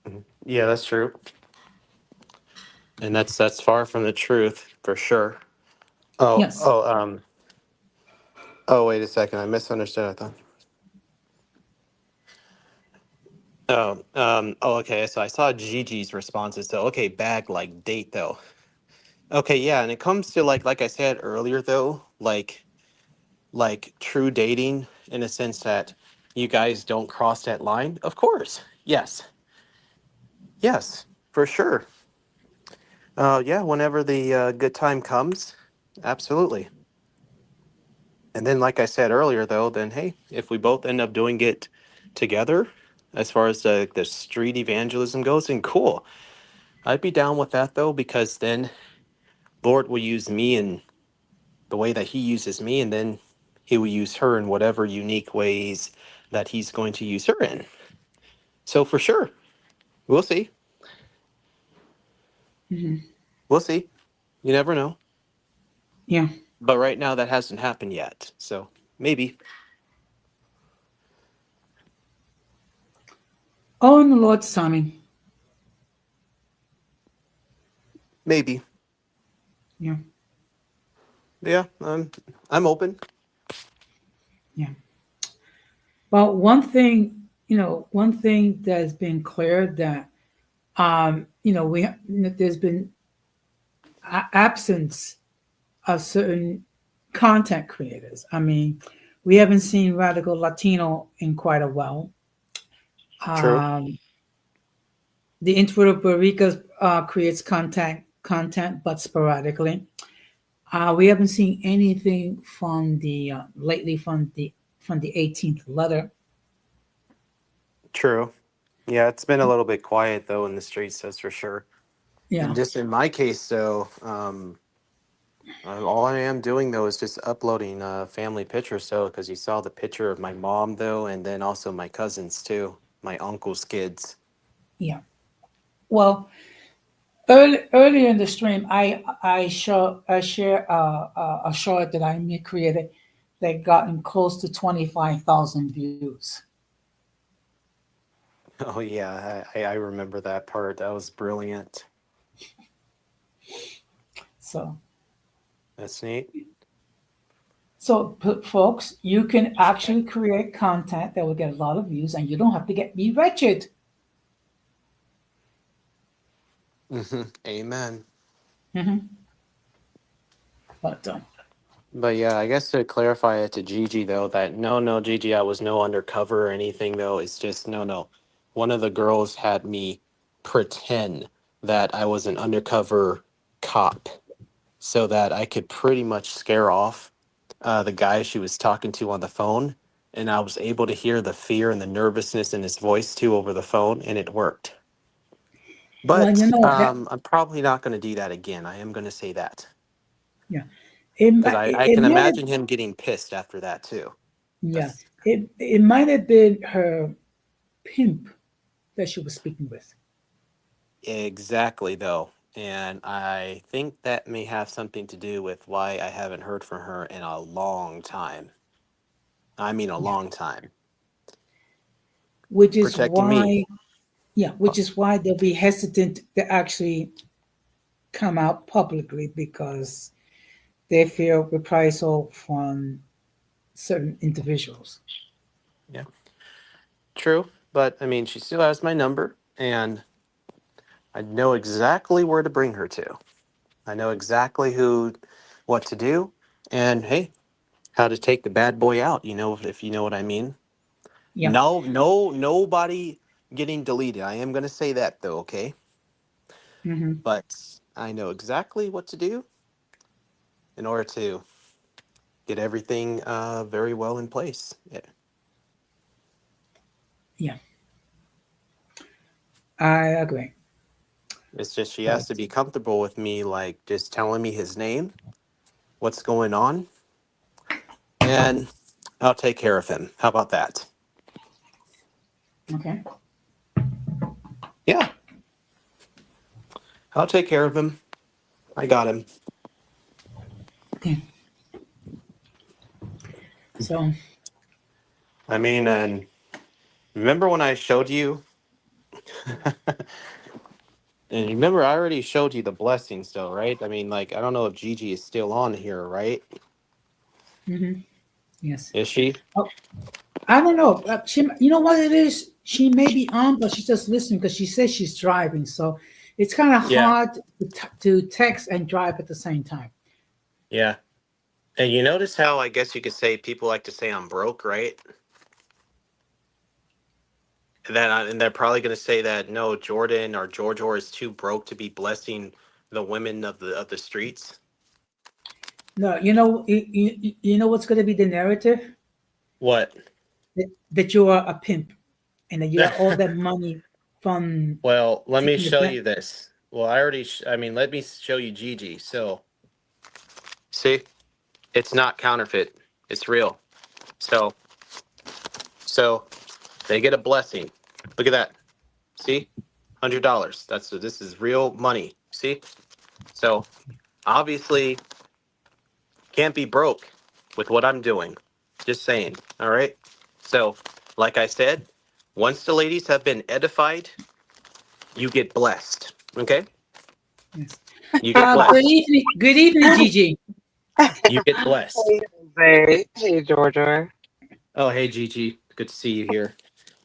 Mhm. Yeah, that's true. And that's far from the truth for sure. Oh,
Yes.
oh, um, oh, wait a second. I misunderstood. I thought. Oh, okay. So I saw Gigi's responses. So, okay, bag like date though. Okay, yeah. And it comes to like I said earlier though, like true dating in a sense that you guys don't cross that line. Of course. Yes. Yes, for sure. Yeah, whenever the good time comes, absolutely. And then, like I said earlier, though, then hey, if we both end up doing it together, as far as the street evangelism goes, then cool. I'd be down with that though, because then Lord will use me in the way that He uses me, and then he will use her in whatever unique ways that he's going to use her in. So for sure, we'll see. We'll see. You never know.
Yeah.
But right now, that hasn't happened yet. So maybe.
All in the Lord's timing.
Maybe.
Yeah.
Yeah, I'm open.
Yeah. Well, one thing that's been clear that there's been absence of certain content creators. I mean, we haven't seen Radical Latino in quite a while.
True.
Um, the Intro Barica creates content, but sporadically. We haven't seen anything from the lately from the 18th letter.
True. Yeah, it's been a little bit quiet though in the streets, that's for sure. And
Yeah,
just in my case, though, all I am doing though is just uploading family pictures. So, because you saw the picture of my mom though, and then also my cousins too, my uncle's kids.
yeah. Well, earlier in the stream, I share a short that created that gotten close to 25,000 views.
Oh yeah, I remember that part. That was brilliant.
So
That's neat.
folks, you can actually create content that will get a lot of views, and you don't have to be wretched.
Amen.
Hmm. But
But yeah, I guess to clarify it to Gigi though, that no, Gigi, I was no undercover or anything though. It's just no. One of the girls had me pretend that I was an undercover cop so that I could pretty much scare off the guy she was talking to on the phone. And I was able to hear the fear and the nervousness in his voice too over the phone, and it worked.
well,
But
that
I'm probably not going to do that again. I am going to say that
yeah,
because I
it
can
might have
imagine him getting pissed after that too.
yeah
That's
it might have been her pimp that she was speaking with.
exactly though. And I think that may have something to do with why I haven't heard from her in a long time. I mean, a
Yeah,
long time.
which is
Protecting me.
why they'll be hesitant to actually come out publicly because they fear reprisal from certain individuals.
Yeah, true. But I mean, she still has my number, and I know exactly where to bring her to. I know exactly what to do, and hey, how to take the bad boy out. You know, if you know what I mean.
Yeah.
No, nobody getting deleted. I am going to say that though, okay?
Hmm.
But I know exactly what to do in order to get everything very well in place. Yeah.
Yeah, I agree.
It's just she has
But
to be comfortable with me, like just telling me his name, what's going on, and I'll take care of him. How about that?
okay.
Yeah, I'll take care of him. I got him.
Okay. So
I mean, and remember when I showed you, and remember I already showed you the blessings, though, right? I mean, like, I don't know if Gigi is still on here, right?
mhm, yes.
Is she?
Oh, I don't know. You know what it is? She may be on, but she's just listening because she says she's driving. So it's kind of
Yeah,
hard to text and drive at the same time.
yeah. And you notice how I guess you could say people like to say I'm broke, right? And they're probably going to say that no, Jordan or George or is too broke to be blessing the women of the streets.
No, you know what's going to be the narrative?
What?
That you are a pimp and that you got all that money from
Well, let me
taking
show
advantage.
you this. Well, I mean, let me show you Gigi. So, see, it's not counterfeit. It's real. So so they get a blessing. Look at that. See? $100. This is real money. See? So obviously can't be broke with what I'm doing. Just saying. All right. So, like I said, once the ladies have been edified, you get blessed. Okay?
Yes.
You get blessed.
Good evening, Gigi.
You get blessed.
Hey, Jose. Hey, Georgia.
Oh, hey, Gigi. Good to see you here.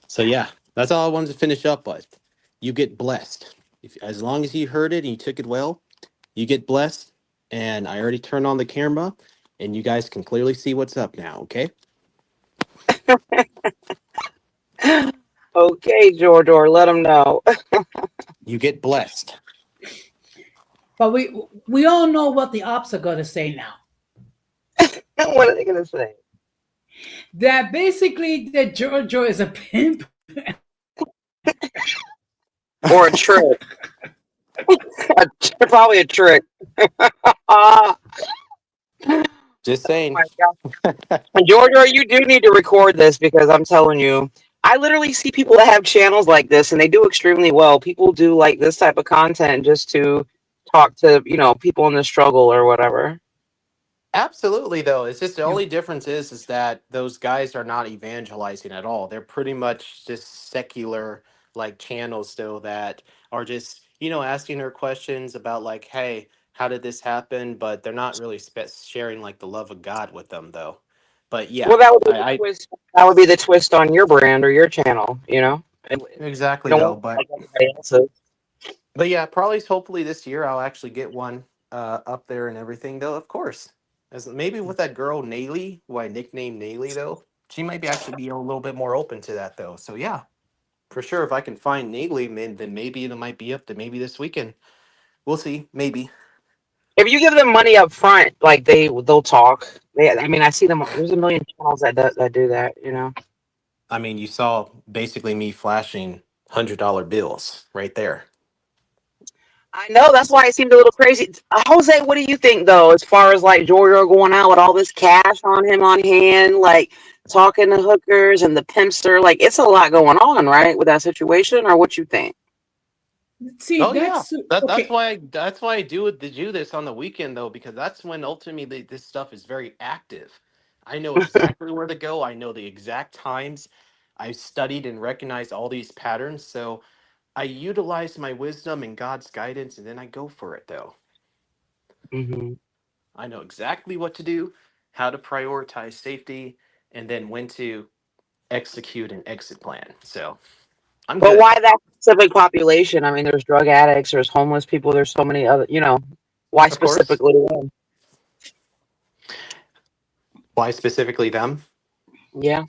So, yeah, that's all I wanted to finish up with. You get blessed. As long as you heard it and you took it well, you get blessed. And I already turned on the camera, and you guys can clearly see what's up now. Okay?
Okay, Georgia, let them know.
You get blessed.
But we all know what the ops are going to say now.
What are they going to say?
That basically that Jojo is a pimp.
Or a trick. Probably a trick. Oh
Just saying.
my God. Georgia, you do need to record this because I'm telling you, I literally see people that have channels like this and they do extremely well. People do like this type of content just to talk to, people in the struggle or whatever.
Absolutely, though. It's just the
Yeah.
only difference is that those guys are not evangelizing at all. They're pretty much just secular like channels still that are just, asking her questions about like, hey, how did this happen? But they're not really sharing like the love of God with them though. But yeah,
Well, that would be the
I
twist. That would be the twist on your brand or your channel, You
exactly
don't
though.
want it
But
like everybody else's.
yeah, probably hopefully this year I'll actually get one up there and everything though. Of course, as maybe with that girl Naylee, who I nicknamed Naylee though, she might be actually be a little bit more open to that though. So yeah, for sure. If I can find Naylee, then maybe it might be up to maybe this weekend. We'll see. Maybe.
If you give them money up front, like they'll talk. I mean, I see them. There's a million channels that do that.
I mean, you saw basically me flashing $100 bills right there.
I know that's why it seemed a little crazy. Jose, what do you think though, as far as like Giorgio going out with all this cash on him on hand, like talking to hookers and the pimpster, like it's a lot going on, right, with that situation, or what you think?
See,
Oh yeah,
that's
that's
okay.
why I do this on the weekend though, because that's when ultimately this stuff is very active. I know exactly where to go. I know the exact times. I've studied and recognized all these patterns, so I utilize my wisdom and God's guidance, and then I go for it though.
Hmm.
I know exactly what to do, how to prioritize safety, and then when to execute an exit plan. So I'm
But
good.
why that specific population? I mean, there's drug addicts, there's homeless people, there's so many other, why
Of course.
specifically them?
Why specifically them?
Yeah.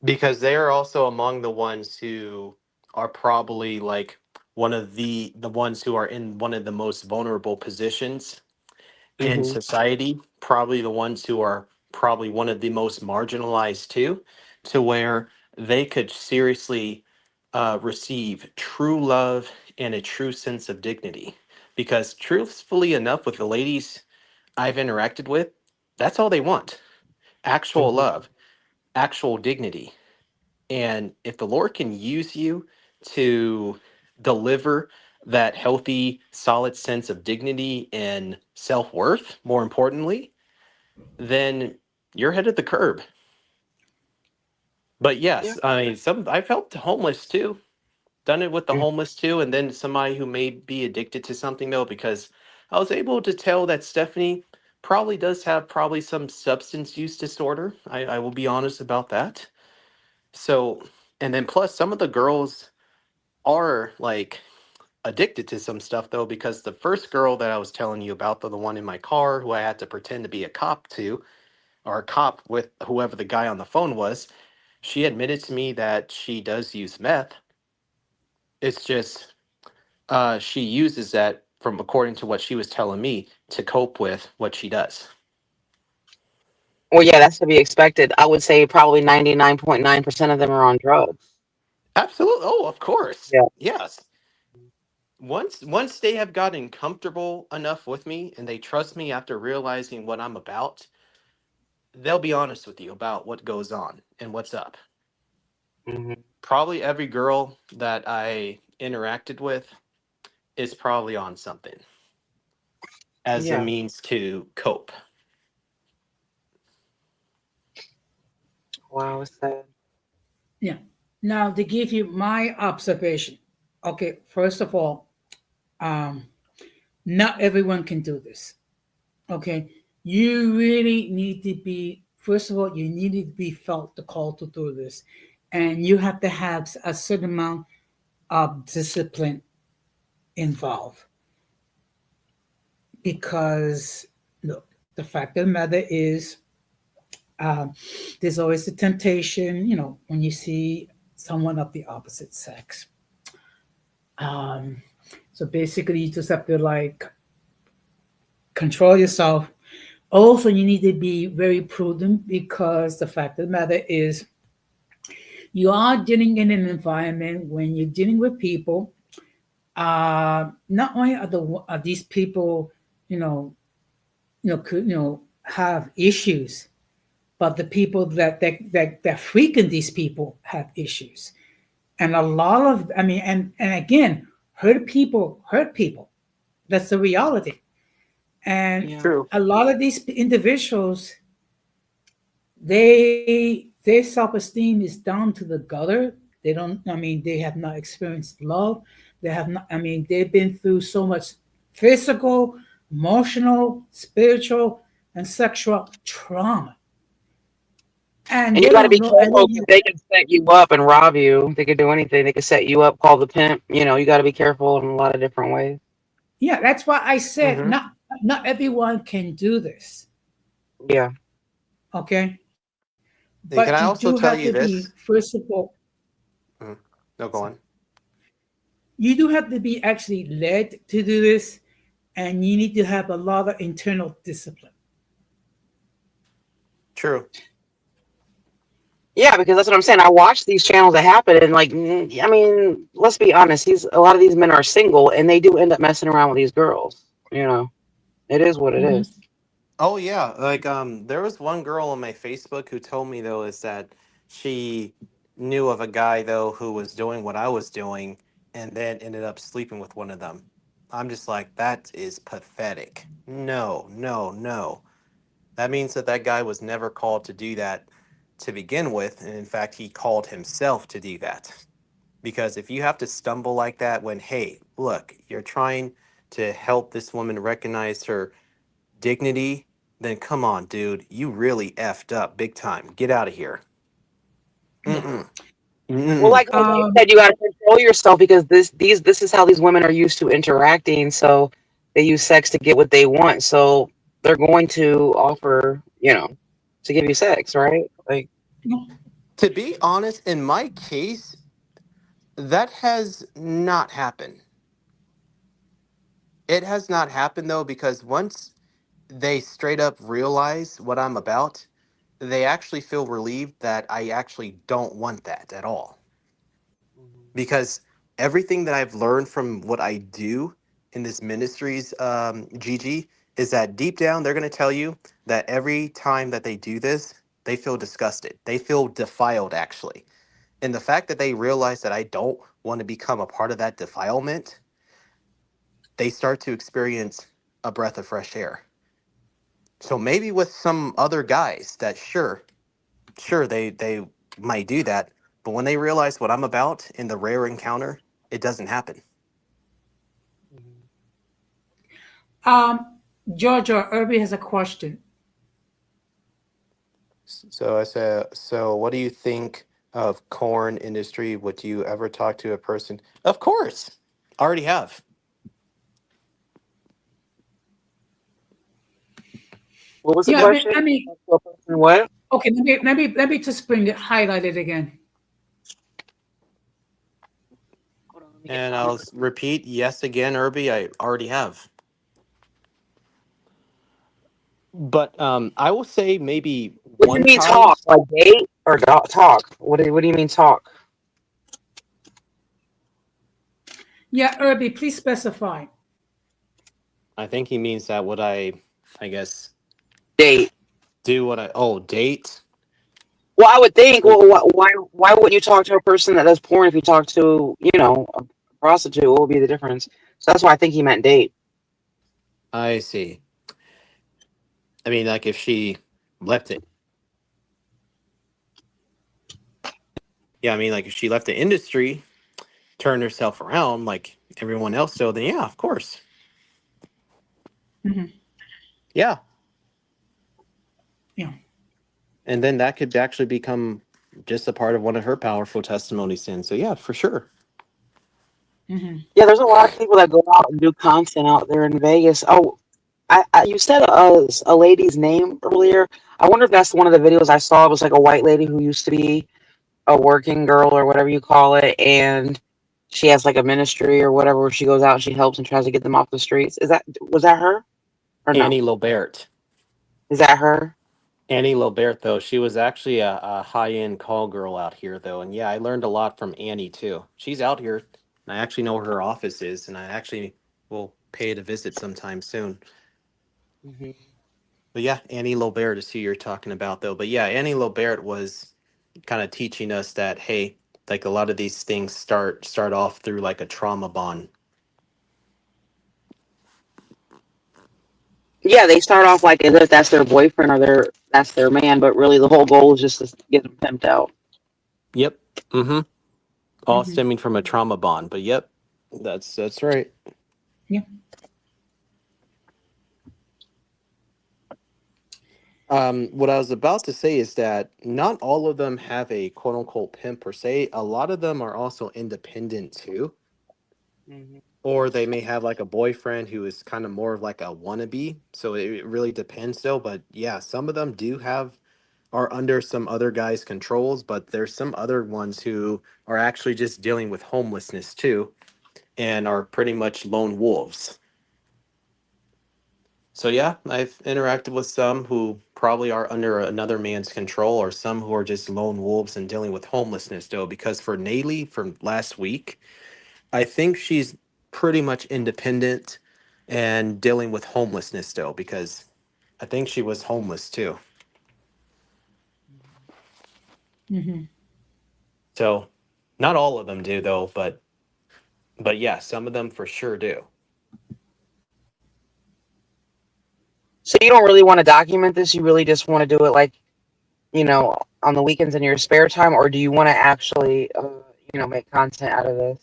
Because they are also among the ones who are probably like one of the ones who are in one of the most vulnerable positions in
Hmm.
society, probably the ones who are probably one of the most marginalized too, to where they could seriously receive true love and a true sense of dignity. Because truthfully enough, with the ladies I've interacted with, that's all they want: actual
Hmm.
love, actual dignity. And if the Lord can use you to deliver that healthy, solid sense of dignity and self worth, more importantly, then you're head of the curb. But
Yeah.
yes, I mean, I've helped homeless too. Done it with the homeless too, and then somebody who may be addicted to something though, because I was able to tell that Stephanie probably does have probably some substance use disorder. I will be honest about that. So, and then plus some of the girls are like addicted to some stuff though, because the first girl that I was telling you about, the one in my car who I had to pretend to be a cop to, or a cop with whoever the guy on the phone was, she admitted to me that she does use meth. It's just she uses that, from according to what she was telling me, to cope with what she does.
Well, yeah, that's to be expected. I would say probably 99.9% of them are on drugs.
Absolutely. Oh, of course.
Yeah.
Yes. Once they have gotten comfortable enough with me and they trust me after realizing what I'm about, they'll be honest with you about what goes on and what's up.
Hmm.
Probably every girl that I interacted with is probably on something as a
Yeah.
means to cope.
Wow, it's sad.
Yeah. Now, to give you my observation, okay, first of all, um, not everyone can do this. Okay. You really need to be, first of all, you need to be felt the call to do this. And you have to have a certain amount of discipline involved. Because, look, the fact of the matter is, um, there's always the temptation, when you see someone of the opposite sex. Um, so basically, you just have to like control yourself. Also, you need to be very prudent because the fact of the matter is, you are dealing in an environment when you're dealing with people. Not only are these people, could have issues, but the people that frequent these people have issues. And a lot of, I mean, and again, hurt people. That's the reality. And
Yeah.
True.
a lot of these individuals, their self-esteem is down to the gutter. They don't, I mean, they have not experienced love. They have not, I mean, they've been through so much physical, emotional, spiritual, and sexual trauma. And
And you
they
got to
don't
be
know, and
careful
then
because they can set you up and rob you. They could do anything. They could set you up, call the pimp. You got to be careful in a lot of different ways.
yeah, that's why I said
Hmm.
not everyone can do this.
Yeah.
Okay.
And can
But
I
you
also
do
tell
have
you
to be,
this?
first of all,
Mhm. No, go
sorry,
on.
you do have to be actually led to do this, and you need to have a lot of internal discipline.
True.
Yeah, because that's what I'm saying. I watch these channels that happen, and like, I mean, let's be honest. A lot of these men are single, and they do end up messing around with these girls. It is what it
Hmm.
is.
Oh yeah, like there was one girl on my Facebook who told me though is that she knew of a guy though who was doing what I was doing and then ended up sleeping with one of them. I'm just like, that is pathetic. No, no, no. That means that that guy was never called to do that to begin with, and in fact, he called himself to do that. Because if you have to stumble like that when, hey, look, you're trying to help this woman recognize her dignity, then come on, dude. You really effed up big time. Get out of here.
Yeah.
Mm-mm.
Well,
Mm-mm.
like Jose said, you got to control yourself because this is how these women are used to interacting. So they use sex to get what they want. So they're going to offer, to give you sex, right? Like,
To be honest, in my case, that has not happened. It has not happened though, because once they straight up realize what I'm about, they actually feel relieved that I actually don't want that at all. Because everything that I've learned from what I do in this ministry's Gigi is that deep down they're going to tell you that every time that they do this, they feel disgusted. They feel defiled actually. And the fact that they realize that I don't want to become a part of that defilement, they start to experience a breath of fresh air. So maybe with some other guys that sure they might do that, but when they realize what I'm about in the rare encounter, it doesn't happen.
Um, Georgia Irby has a question.
So I said, so what do you think of corn industry? Would you ever talk to a person? Of course, I already have.
what was the
Yeah,
question?
I mean,
What?
okay, let me just bring it, highlight it again.
Hold on, let me get
And
my.
I'll repeat, yes again, Irby, I already have. But I will say maybe
What do you
one
mean
time.
talk? Like date or talk? What do you mean talk?
Yeah, Irby, please specify.
I think he means that would I guess,
Date.
Do what I date?
Well, I would think. Well, why wouldn't you talk to a person that does porn if you talk to a prostitute? What would be the difference? So that's why I think he meant date.
I see. I mean, like if she left it. Yeah, I mean, like if she left the industry, turned herself around like everyone else, so then yeah, of course.
Hmm.
Yeah.
Yeah.
And then that could actually become just a part of one of her powerful testimonies then. So yeah, for sure.
Hmm.
Yeah, there's a lot of people that go out and do content out there in Vegas. Oh, you said a lady's name earlier. I wonder if that's one of the videos I saw. It was like a white lady who used to be a working girl or whatever you call it, and she has like a ministry or whatever where she goes out and she helps and tries to get them off the streets. Was that her or no?
Annie Lobert.
Is that her?
Annie Lobert, though, she was actually a high-end call girl out here, though. And yeah, I learned a lot from Annie, too. She's out here, and I actually know where her office is, and I actually will pay it a visit sometime soon.
Hmm.
But yeah, Annie Lobert is who you're talking about, though. But yeah, Annie Lobert was kind of teaching us that, hey, like a lot of these things start off through like a trauma bond.
Yeah, they start off like as if that's their boyfriend or that's their man, but really the whole goal is just to get them pimped out.
Yep. Mm-hmm. All
Hmm.
stemming from a trauma bond. But yep, that's right.
Yeah.
What I was about to say is that not all of them have a quote unquote pimp per se. A lot of them are also independent too.
Hmm.
Or they may have like a boyfriend who is kind of more of like a wannabe. So it really depends though. But yeah, some of them are under some other guys' controls, but there's some other ones who are actually just dealing with homelessness too and are pretty much lone wolves. So yeah, I've interacted with some who probably are under another man's control, or some who are just lone wolves and dealing with homelessness. Though, because for Naylee from last week, I think she's pretty much independent and dealing with homelessness still, because I think she was homeless too.
Hmm.
So, not all of them do though, but yeah, some of them for sure do.
So you don't really want to document this. You really just want to do it like on the weekends in your spare time, or do you want to actually make content out of this?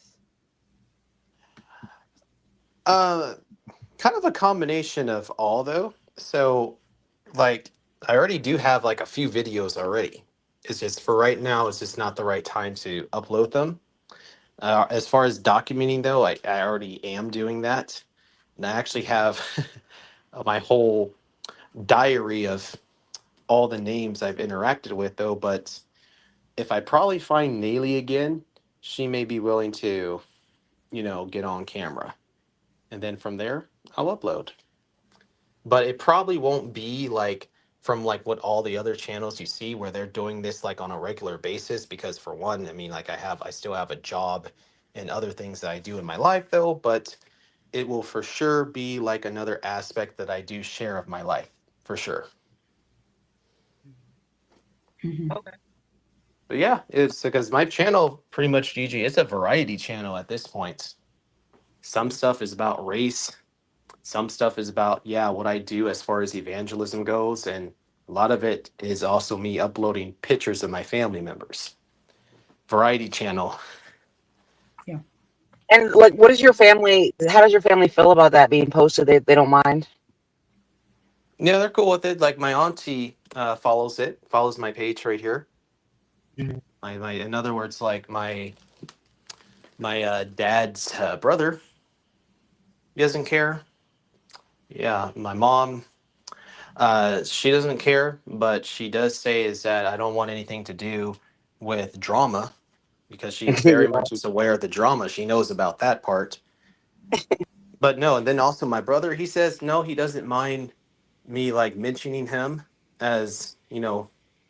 Uh, Kind of a combination of all though. So, like, I already do have like a few videos already. It's just for right now, it's just not the right time to upload them. As far as documenting though, I already am doing that. And I actually have my whole diary of all the names I've interacted with though. But if I probably find Naylee again, she may be willing to, get on camera. And then from there, I'll upload. But it probably won't be like from like what all the other channels you see where they're doing this like on a regular basis, because for one, I mean, like I still have a job and other things that I do in my life though. But it will for sure be like another aspect that I do share of my life, for sure.
Hmm.
Okay.
But yeah, it's because my channel pretty much, Gigi, it's a variety channel at this point. Some stuff is about race, some stuff is about, yeah, what I do as far as evangelism goes, and a lot of it is also me uploading pictures of my family members. Variety channel.
Yeah.
And like, what is your family? How does your family feel about that being posted? They don't mind.
Yeah, they're cool with it. Like my auntie follows my page right here.
Mhm.
My in other words, like my dad's brother, he doesn't care. Yeah, my mom, she doesn't care, but she does say is that I don't want anything to do with drama, because she very
Yeah.
much is aware of the drama. She knows about that part. But no, and then also my brother, he says no, he doesn't mind me like mentioning him, as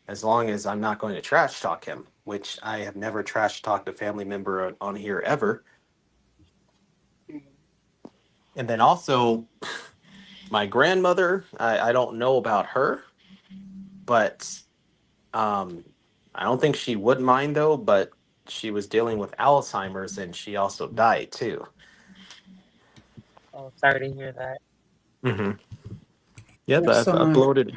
as long as I'm not going to trash talk him, which I have never trash talked a family member on here ever. And then also my grandmother, I don't know about her, but I don't think she would mind though. But she was dealing with Alzheimer's, and she also died too.
Oh, sorry to hear that.
Mm-hmm. Yeah,
Yes,
but I've uploaded.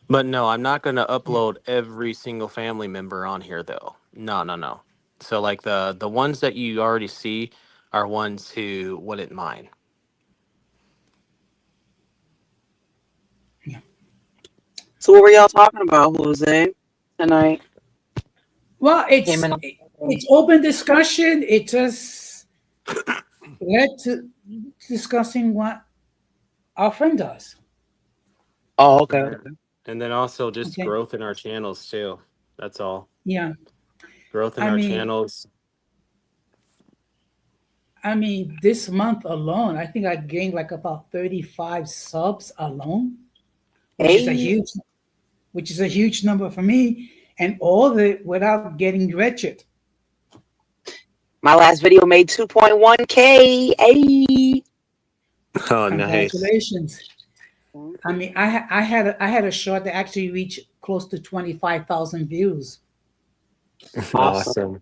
But no, I'm not going to upload every single family member on here though. No, no, no. So like the ones that you already see are ones who wouldn't mind.
So what were y'all talking about, Jose, tonight?
well,
Came in.
it's open discussion. It just led to discussing what our friend does.
Oh, okay.
Yeah. And then also just
Okay.
growth in our channels too. That's all.
Yeah.
Growth in
I
our
mean,
channels.
this month alone, I think I gained like about 35 subs alone, which is
Hey,
a huge number for me, and all of it without getting wretched.
my last video made 2.1K. Hey.
Oh, nice.
Congratulations. I had a short that actually reached close to 25,000 views.
Awesome.
Awesome.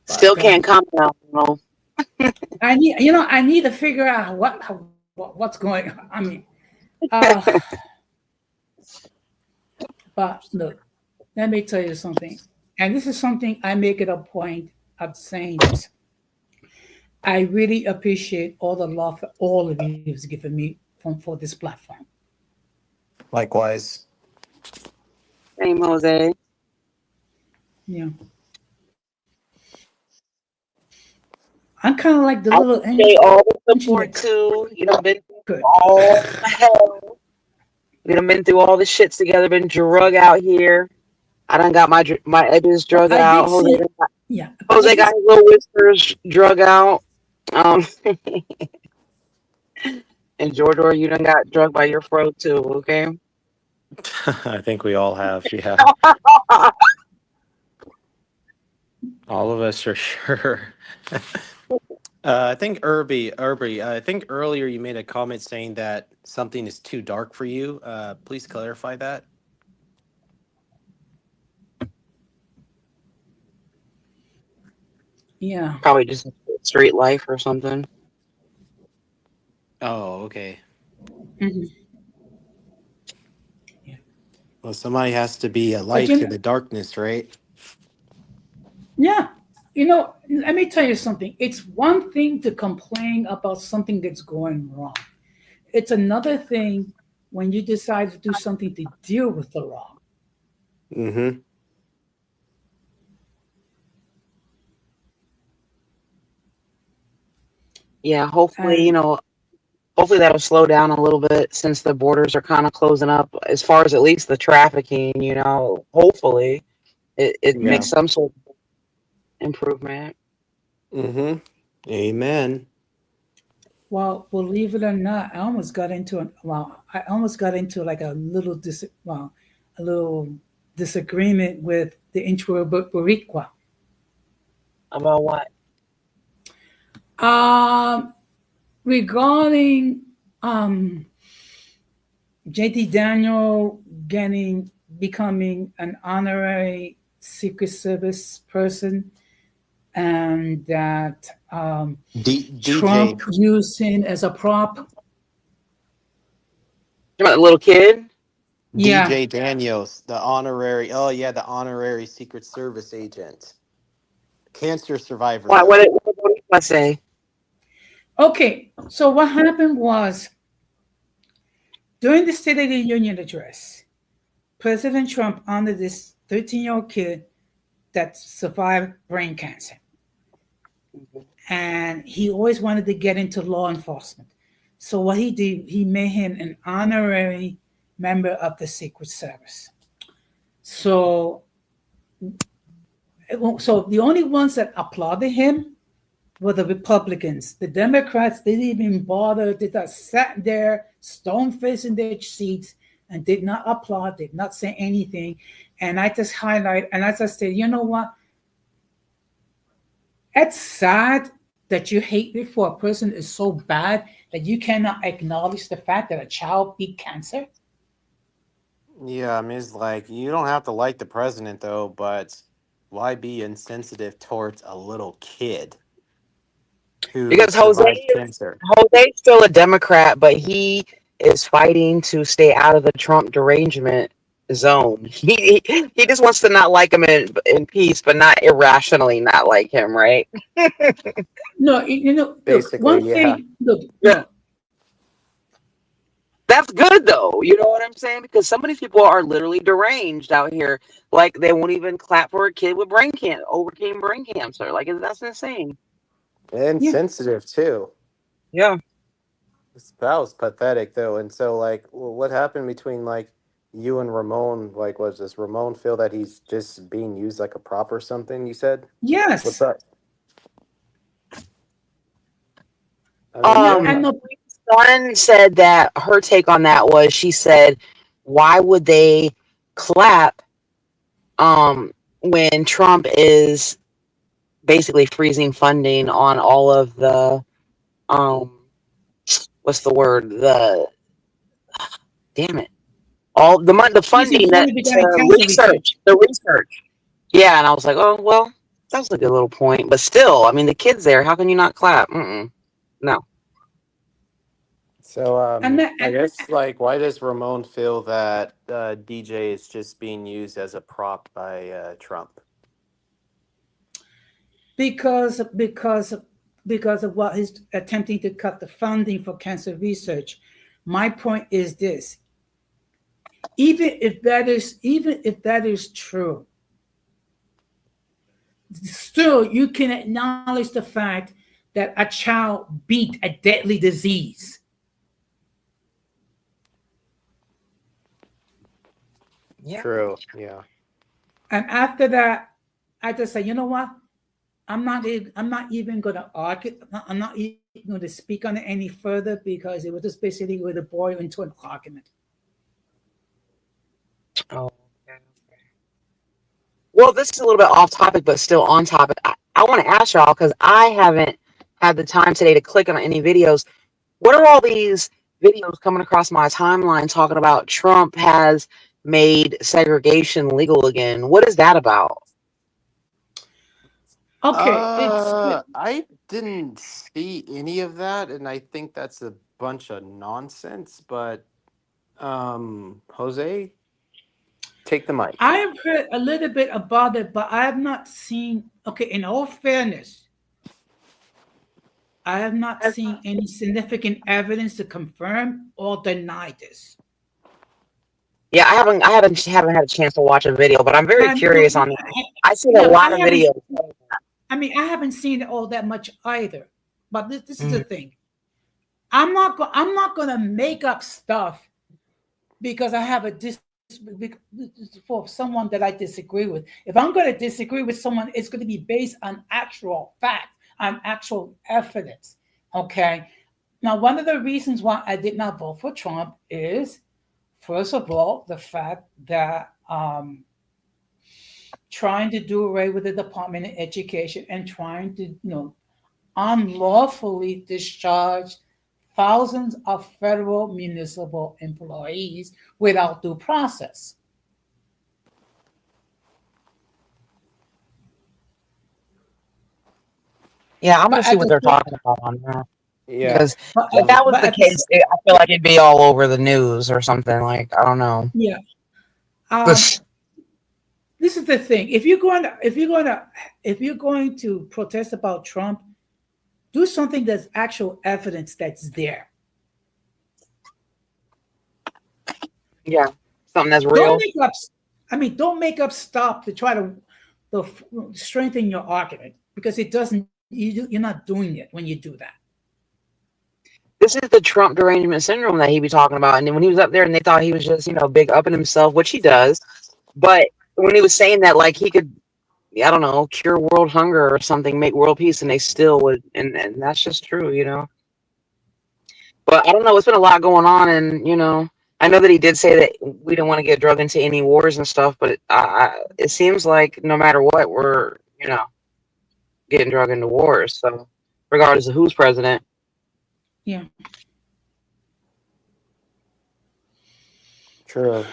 Still
But
can't comment out. No.
I need to figure out what's going on. But look, let me tell you something. And this is something I make it a point of saying this. I really appreciate all the love that all of you have given me for this platform.
Likewise.
Same, Jose.
Yeah. I'm kind of like the
I
little
appreciate all the support
internet
too. You know, been through
good.
all the hell. We done been through all the shits together. Been drug out here. I done got my edges
Well,
drug
I
out.
did see, yeah, but
Jose got his little whiskers drug out. And Jordor, you done got drugged by your fro too. Okay.
I think we all have. Yeah. All of us for sure. I think Irby, I think earlier you made a comment saying that something is too dark for you. Please clarify that.
yeah.
Probably just street life or something.
Oh, okay.
Mhm.
Well, somebody has to be a
But
light to the darkness, right?
yeah, let me tell you something. It's one thing to complain about something that's going wrong. It's another thing when you decide to do something to deal with the wrong.
Mm-hmm.
Yeah, hopefully,
And
hopefully that'll slow down a little bit since the borders are kind of closing up as far as at least the trafficking, hopefully it
Yeah.
makes some sort of improvement.
Mm-hmm. Amen.
well, believe it or not, I almost got into like a little disagreement with the intro Boricua.
About what?
Um, regarding JT Daniel becoming an honorary Secret Service person, and that Trump
DJ
used him as a prop.
You about the little kid?
Yeah.
DJ Daniels, the honorary. Oh yeah, the honorary Secret Service agent, cancer survivor
What
though.
did I say?
Okay. So what happened was during the State of the Union address, President Trump honored this 13-year-old kid that survived brain cancer. And he always wanted to get into law enforcement. So what he did, he made him an honorary member of the Secret Service. So the only ones that applauded him were the Republicans. The Democrats didn't even bother. They just sat there, stone faced in their seats, and did not applaud, did not say anything. And I just said, you know what? It's sad that your hatred for a person is so bad that you cannot acknowledge the fact that a child beat cancer.
Yeah, I mean, it's like you don't have to like the president though, but why be insensitive towards a little kid who
Because
survived cancer?
Jose's still a Democrat, but he is fighting to stay out of the Trump derangement zone. He just wants to not like him in peace, but not irrationally not like him, right?
No, look,
Basically,
one
yeah.
thing, look,
Yeah.
no,
That's good though. You know what I'm saying? Because some of these people are literally deranged out here. Like they won't even clap for a kid with overcame brain cancer. Like that's insane.
And
yeah,
sensitive too.
Yeah.
That was pathetic though. And so, like, what happened between like you and Ramon? Like, was this Ramon feel that he's just being used like a prop or something? You said, what's
yes,
up? I mean,
yeah,
what?
and no,
One said that her take on that was she said, why would they clap when Trump is basically freezing funding on all of the um what's the word? The damn it. All the
freezing
funding that
funding began cancer research.
the research. Yeah, and I was like, oh well, that was a good little point. But still, I mean, the kid's there. How can you not clap? No.
So,
And that,
I guess like, why does Ramon feel that DJ is just being used as a prop by Trump?
because of what he's attempting to cut the funding for cancer research. My point is this: even if that is true, still you can acknowledge the fact that a child beat a deadly disease.
Yeah.
True. Yeah.
And after that, I just say, you know what? I'm not even going to argue. I'm not even going to speak on it any further because it was just basically going to boil into an argument.
Oh. Okay. Well, this is a little bit off topic, but still on topic. I want to ask y'all because I haven't had the time today to click on any videos. What are all these videos coming across my timeline talking about Trump has made segregation legal again? What is that about?
Okay,
I didn't see any of that, and I think that's a bunch of nonsense. But, Jose, take the mic.
I have heard a little bit about it, but I have not seen. Okay, in all fairness, I have not seen any significant evidence to confirm or deny this.
Yeah, I haven't had a chance to watch a video, but I'm very
No,
curious on that. I've seen a
no,
lot of videos.
I haven't seen it all that much either. But this is the
Mhm.
thing. I'm not gonna make up stuff because I have a for someone that I disagree with. If I'm going to disagree with someone, it's going to be based on actual fact, on actual evidence. Okay. Now, one of the reasons why I did not vote for Trump is, first of all, the fact that trying to do away with the Department of Education and trying to, unlawfully discharge thousands of federal municipal employees without due process.
Yeah, I'm
But
gonna see
at
what
the
they're talking about on that
Yeah.
because
but,
if that was
but
the
at the
case, I feel like it'd be all over the news or something. Like I don't know.
yeah,
This,
this is the thing. If you're going to protest about Trump, do something that's actual evidence that's there.
yeah, something that's
Don't
real.
make up. Don't make up stuff to try to strengthen your argument because it doesn't. You're not doing it when you do that.
This is the Trump derangement syndrome that he be talking about. And then when he was up there and they thought he was just, big up in himself, which he does. But when he was saying that, like he could, I don't know, cure world hunger or something, make world peace, and they still would, and that's just true. But I don't know. It's been a lot going on, and I know that he did say that we don't want to get drugged into any wars and stuff. But it seems like no matter what, we're. getting drug into wars. So, regardless of who's president,
Yeah.
True.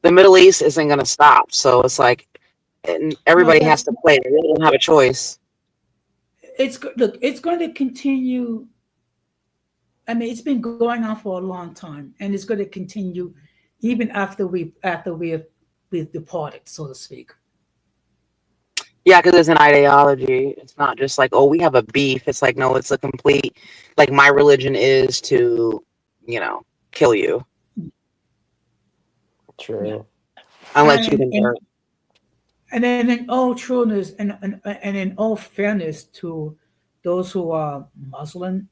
the Middle East isn't going to stop. So it's like, and
No,
everybody has
that's
to play. They don't have a choice.
look, it's going to continue. I mean, it's been going on for a long time, and it's going to continue even we've departed, so to speak.
Yeah, because it's an ideology. It's not just like, oh, we have a beef. It's like, no, it's a complete, like, my religion is to, kill you
Yeah.
True.
unless you
And
convert.
and then in all trueness and in all fairness to those who are Muslim,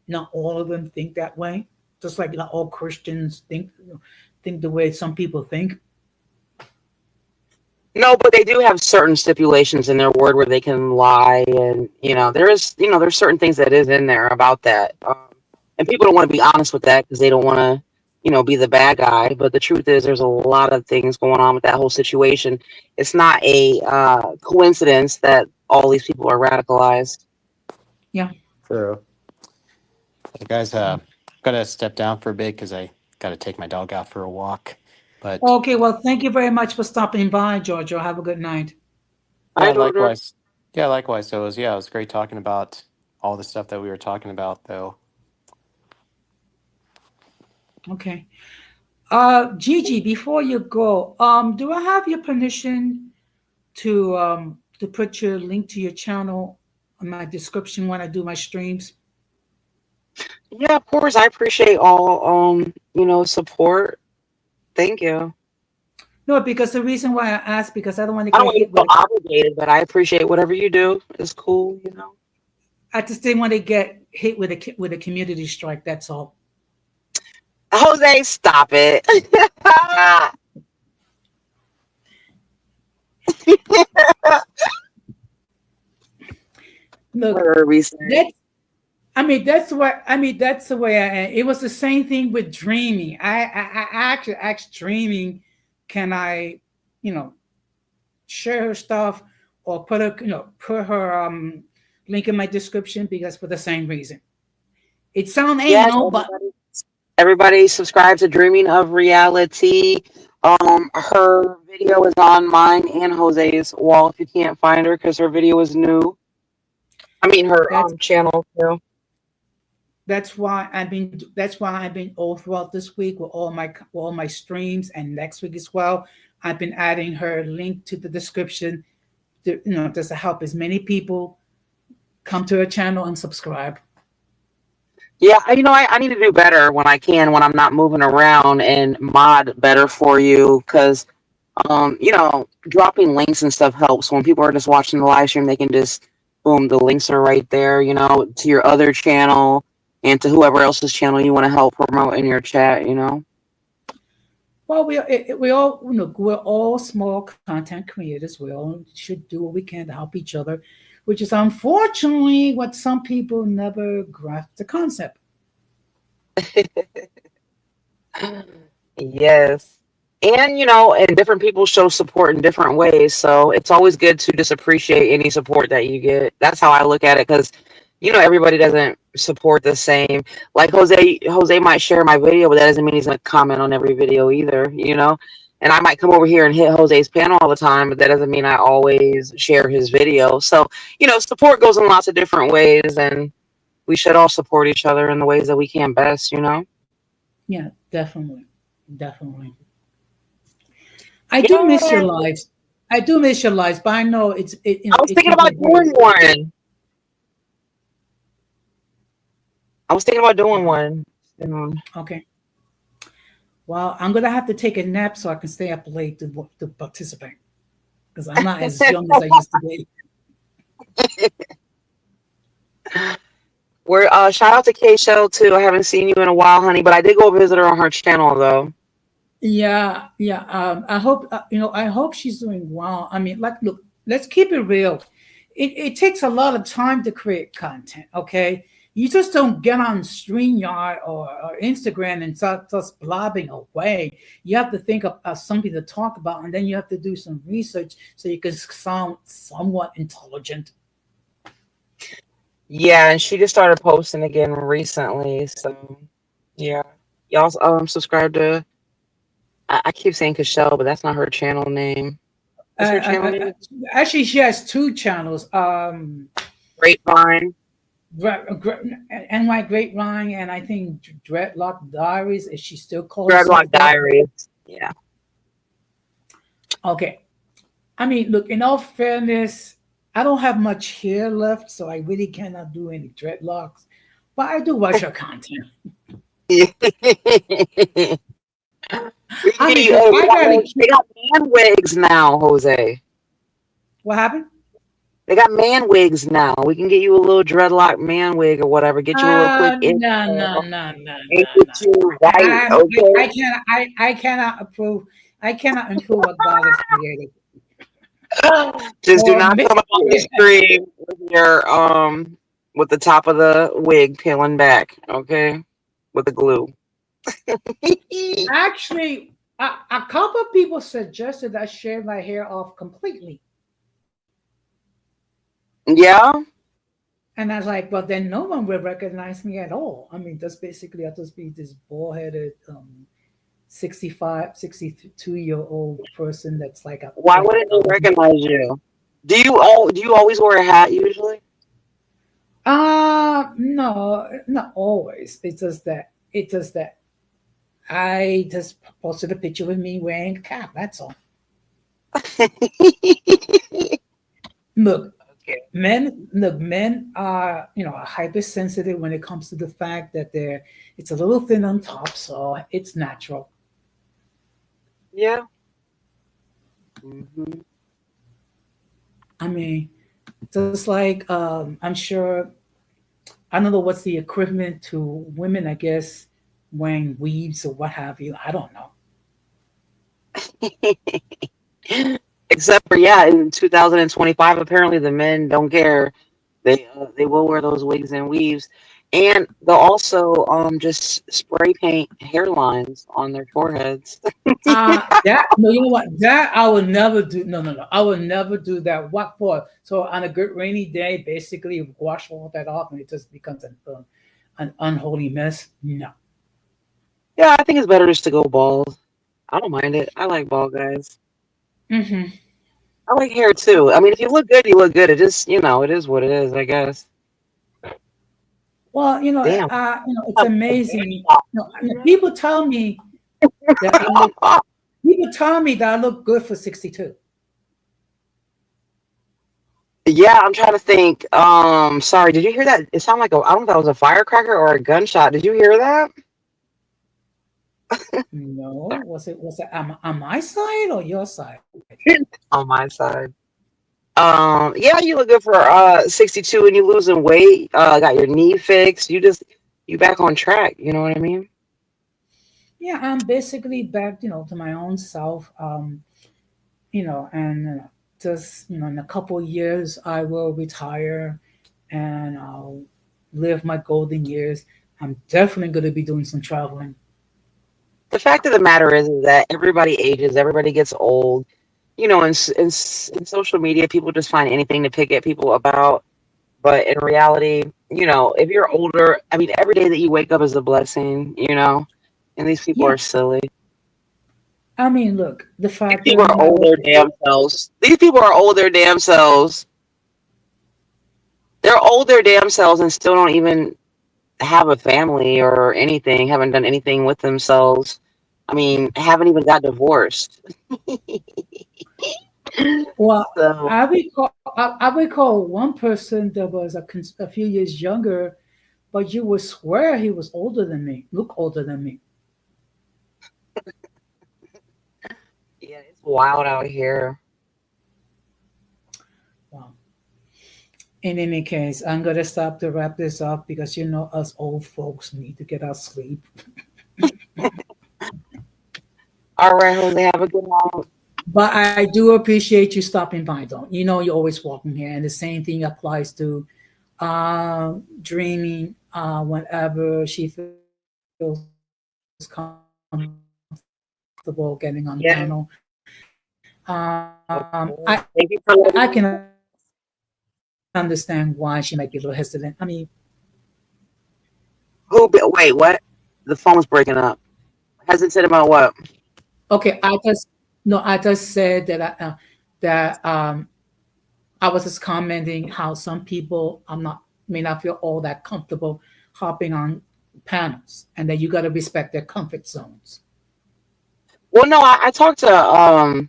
not all of them think that way. Just like not all Christians think the way some people think.
No, but they do have certain stipulations in their word where they can lie, and there's certain things that is in there about that, and people don't want to be honest with that because they don't want to, be the bad guy. But the truth is, there's a lot of things going on with that whole situation. It's not a coincidence that all these people are radicalized.
Yeah.
True. Hey guys, gotta step down for a bit because I gotta take my dog out for a walk. But
Okay. Well, thank you very much for stopping by, Giorgio. Have a good night.
yeah,
I don't know.
likewise. Yeah, likewise. So it was great talking about all the stuff that we were talking about, though.
Okay. Gigi, before you go, do I have your permission to put your link to your channel on my description when I do my streams?
Yeah, of course. I appreciate all support. Thank you.
No, because the reason why I asked because I don't want to
I don't
get
want you
hit
to
with
feel obligated, but I appreciate whatever you do. It's cool.
I just didn't want to get hit with a community strike. That's all.
Jose, stop it.
Look,
What are we saying?
that's the way I am. It was the same thing with dreaming. I actually asked dreaming, can I, share her stuff or put her link in my description because for the same reason. It sound
Yes,
anal, but
everybody subscribe to Dreaming of Reality. Her video is on mine and Jose's wall if you can't find her because her video is new. I mean her
that's
channel too.
that's why I've been all throughout this week with all my streams and next week as well. I've been adding her link to the description to, just to help as many people come to her channel and subscribe.
Yeah, I need to do better when I can when I'm not moving around and mod better for you because dropping links and stuff helps. When people are just watching the live stream, they can just boom, the links are right there, to your other channel and to whoever else's channel you want to help promote in your chat.
Well, we're all small content creators. We all should do what we can to help each other, which is unfortunately what some people never grasp the concept.
Yes. And different people show support in different ways. So it's always good to just appreciate any support that you get. That's how I look at it because, everybody doesn't support the same. Like Jose might share my video, but that doesn't mean he's going to comment on every video either. And I might come over here and hit Jose's panel all the time, but that doesn't mean I always share his video. So, support goes in lots of different ways, and we should all support each other in the ways that we can best.
Yeah, definitely. Definitely. I
You
do
know
miss your
what?
lives. I do miss your lives, but I know
I was
it
thinking
can be
about doing
very.
one. I was thinking about doing one.
Okay. Well, I'm gonna have to take a nap so I can stay up late to participate because I'm not as young as I used to be.
We're shout out to K Shell too. I haven't seen you in a while, honey, but I did go visit her on her channel though.
Yeah, yeah. I hope I hope she's doing well. I mean, like, look, let's keep it real. It takes a lot of time to create content. Okay, You just don't get on StreamYard or Instagram and start just blobbing away. You have to think of something to talk about, and then you have to do some research so you can sound somewhat intelligent.
Yeah, and she just started posting again recently. So yeah, y'all subscribe to. I keep saying Cashel, but that's not her channel name. What's her channel name?
Actually, she has two channels.
Grapevine.
NY Grapevine, and I think Dreadlock Diaries. Is she still calling
Dreadlock Diaries? Yeah.
Okay. I mean, look, in all fairness, I don't have much hair left, so I really cannot do any dreadlocks. But I do watch her content.
They got man wigs now, Jose.
What happened?
They got man wigs now. We can get you a little dreadlock man wig or whatever. Get you a little quick
No.
Get you right, okay?
I cannot approve. I cannot improve what God has created.
Just do not come up on the screen with your with the top of the wig peeling back, okay? With the glue.
Actually, a couple of people suggested I shave my hair off completely.
Yeah.
And I was like, well, then no one will recognize me at all. I mean, that's basically, I'll just be this bald-headed 65, 62-year-old person that's like a...
Why wouldn't they recognize you? Do you always wear a hat usually?
No, not always. It's just that I just posted a picture of me wearing a cap. That's all. Look, men are hypersensitive when it comes to the fact that it's a little thin on top, so it's natural.
Yeah. Mm-hmm.
I mean, just like I'm sure, I don't know what's the equivalent to women, I guess, wearing weaves or what have you. I don't know.
Except for in 2025, apparently the men don't care. They will wear those wigs and weaves, and they'll also just spray paint hairlines on their foreheads.
That no, you know what? That I will never do. No. I will never do that. What for? So on a good rainy day, basically wash all that off, and it just becomes an unholy mess. No.
Yeah, I think it's better just to go bald. I don't mind it. I like bald guys.
Mm-hmm.
I like hair too. I mean, if you look good, you look good. It just, it is what it is, I guess.
Well,
Damn.
It's amazing. People tell me that I look good for 62.
Yeah, I'm trying to think. Sorry, did you hear that? It sounded like I don't know if that was a firecracker or a gunshot. Did you hear that?
No, was it on my side or your side?
On my side. Yeah, you look good for 62 and you losing weight. Got your knee fixed. You back on track. You know what I mean?
Yeah, I'm basically back, to my own self. And just in a couple of years, I will retire, and I'll live my golden years. I'm definitely going to be doing some traveling.
The fact of the matter is that everybody ages, everybody gets old. In social media, people just find anything to pick at people about. But in reality, if you're older, I mean, every day that you wake up is a blessing, and these people are silly.
I mean, look, the fact
these people are old their damn selves. These people are old their damn selves. They're old their damn selves and still don't even have a family or anything, haven't done anything with themselves. I mean, haven't even got divorced.
Well, so. I recall one person that was a few years younger, but you would swear he was older than me, look older than me.
Yeah, it's wild out here.
Wow. In any case, I'm going to stop to wrap this up because us old folks need to get our sleep.
All right, Jose, have a good night.
But I do appreciate you stopping by, though. You're always welcome here. And the same thing applies to dreaming whenever she feels comfortable getting on the
Yeah.
panel.
Thank you for letting
I
me
can understand why she might be a little hesitant. I mean,
Wait, what? The phone's breaking up. Hesitant about what?
okay, I just said that I was just commenting how some people may not feel all that comfortable hopping on panels, and that you got to respect their comfort zones.
Well, no, I talked to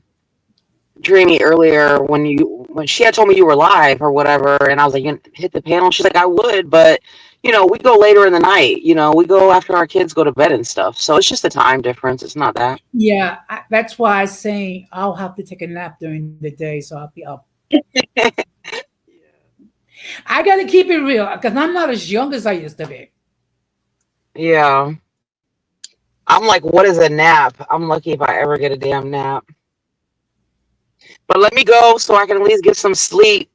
Dreamy earlier when she had told me you were live or whatever, and I was like, "You hit the panel." She's like, "I would, but we go later in the night. We go after our kids go to bed and stuff. So it's just a time difference. It's not that."
Yeah, that's why I'm saying I'll have to take a nap during the day, so I'll be up. I got to keep it real because I'm not as young as I used to be.
Yeah. I'm like, what is a nap? I'm lucky if I ever get a damn nap. But let me go so I can at least get some sleep.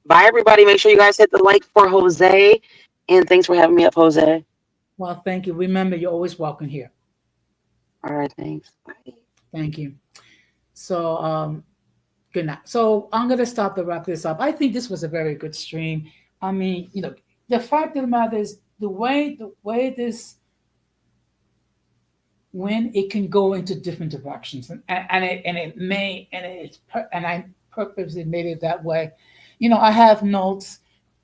Bye, everybody. Make sure you guys hit the like for Jose. And thanks for having me up, Jose.
Well, thank you. Remember, you're always welcome here.
All right, thanks. Bye.
Thank you. So, good night. So I'm gonna stop to wrap this up. I think this was a very good stream. I mean, the fact of the matter is the way this when it can go into different directions, and I purposely made it that way. I have notes,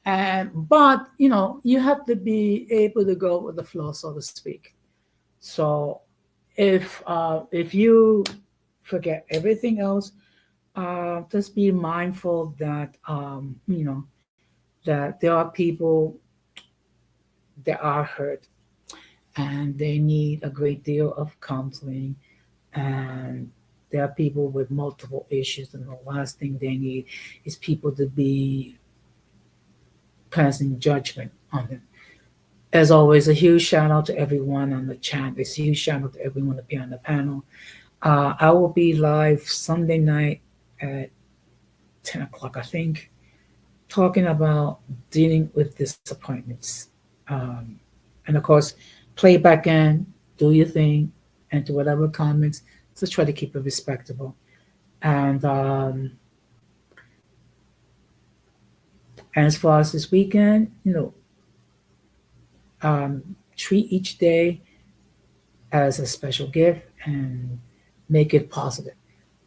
but you have to be able to go with the flow, so to speak. So if you forget everything else, just be mindful that that there are people that are hurt and they need a great deal of counseling, and there are people with multiple issues, and the last thing they need is people to be passing judgment on them. As always, a huge shout out to everyone on the chat. A huge shout out to everyone up here on the panel. I will be live Sunday night at 10 o'clock, I think, talking about dealing with disappointments. And of course, play back in, do your thing, enter whatever comments. Just try to keep it respectable. And as far as this weekend, treat each day as a special gift and make it positive.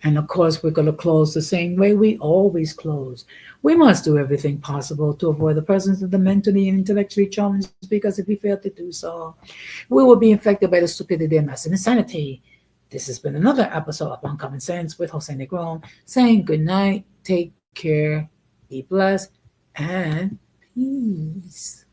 And of course, we're going to close the same way we always close. We must do everything possible to avoid the presence of the mentally and intellectually challenged, because if we fail to do so, we will be infected by the stupidity and mass insanity. This has been another episode of Uncommon Sense with Jose Negron, saying good night, take care, be blessed, and peace.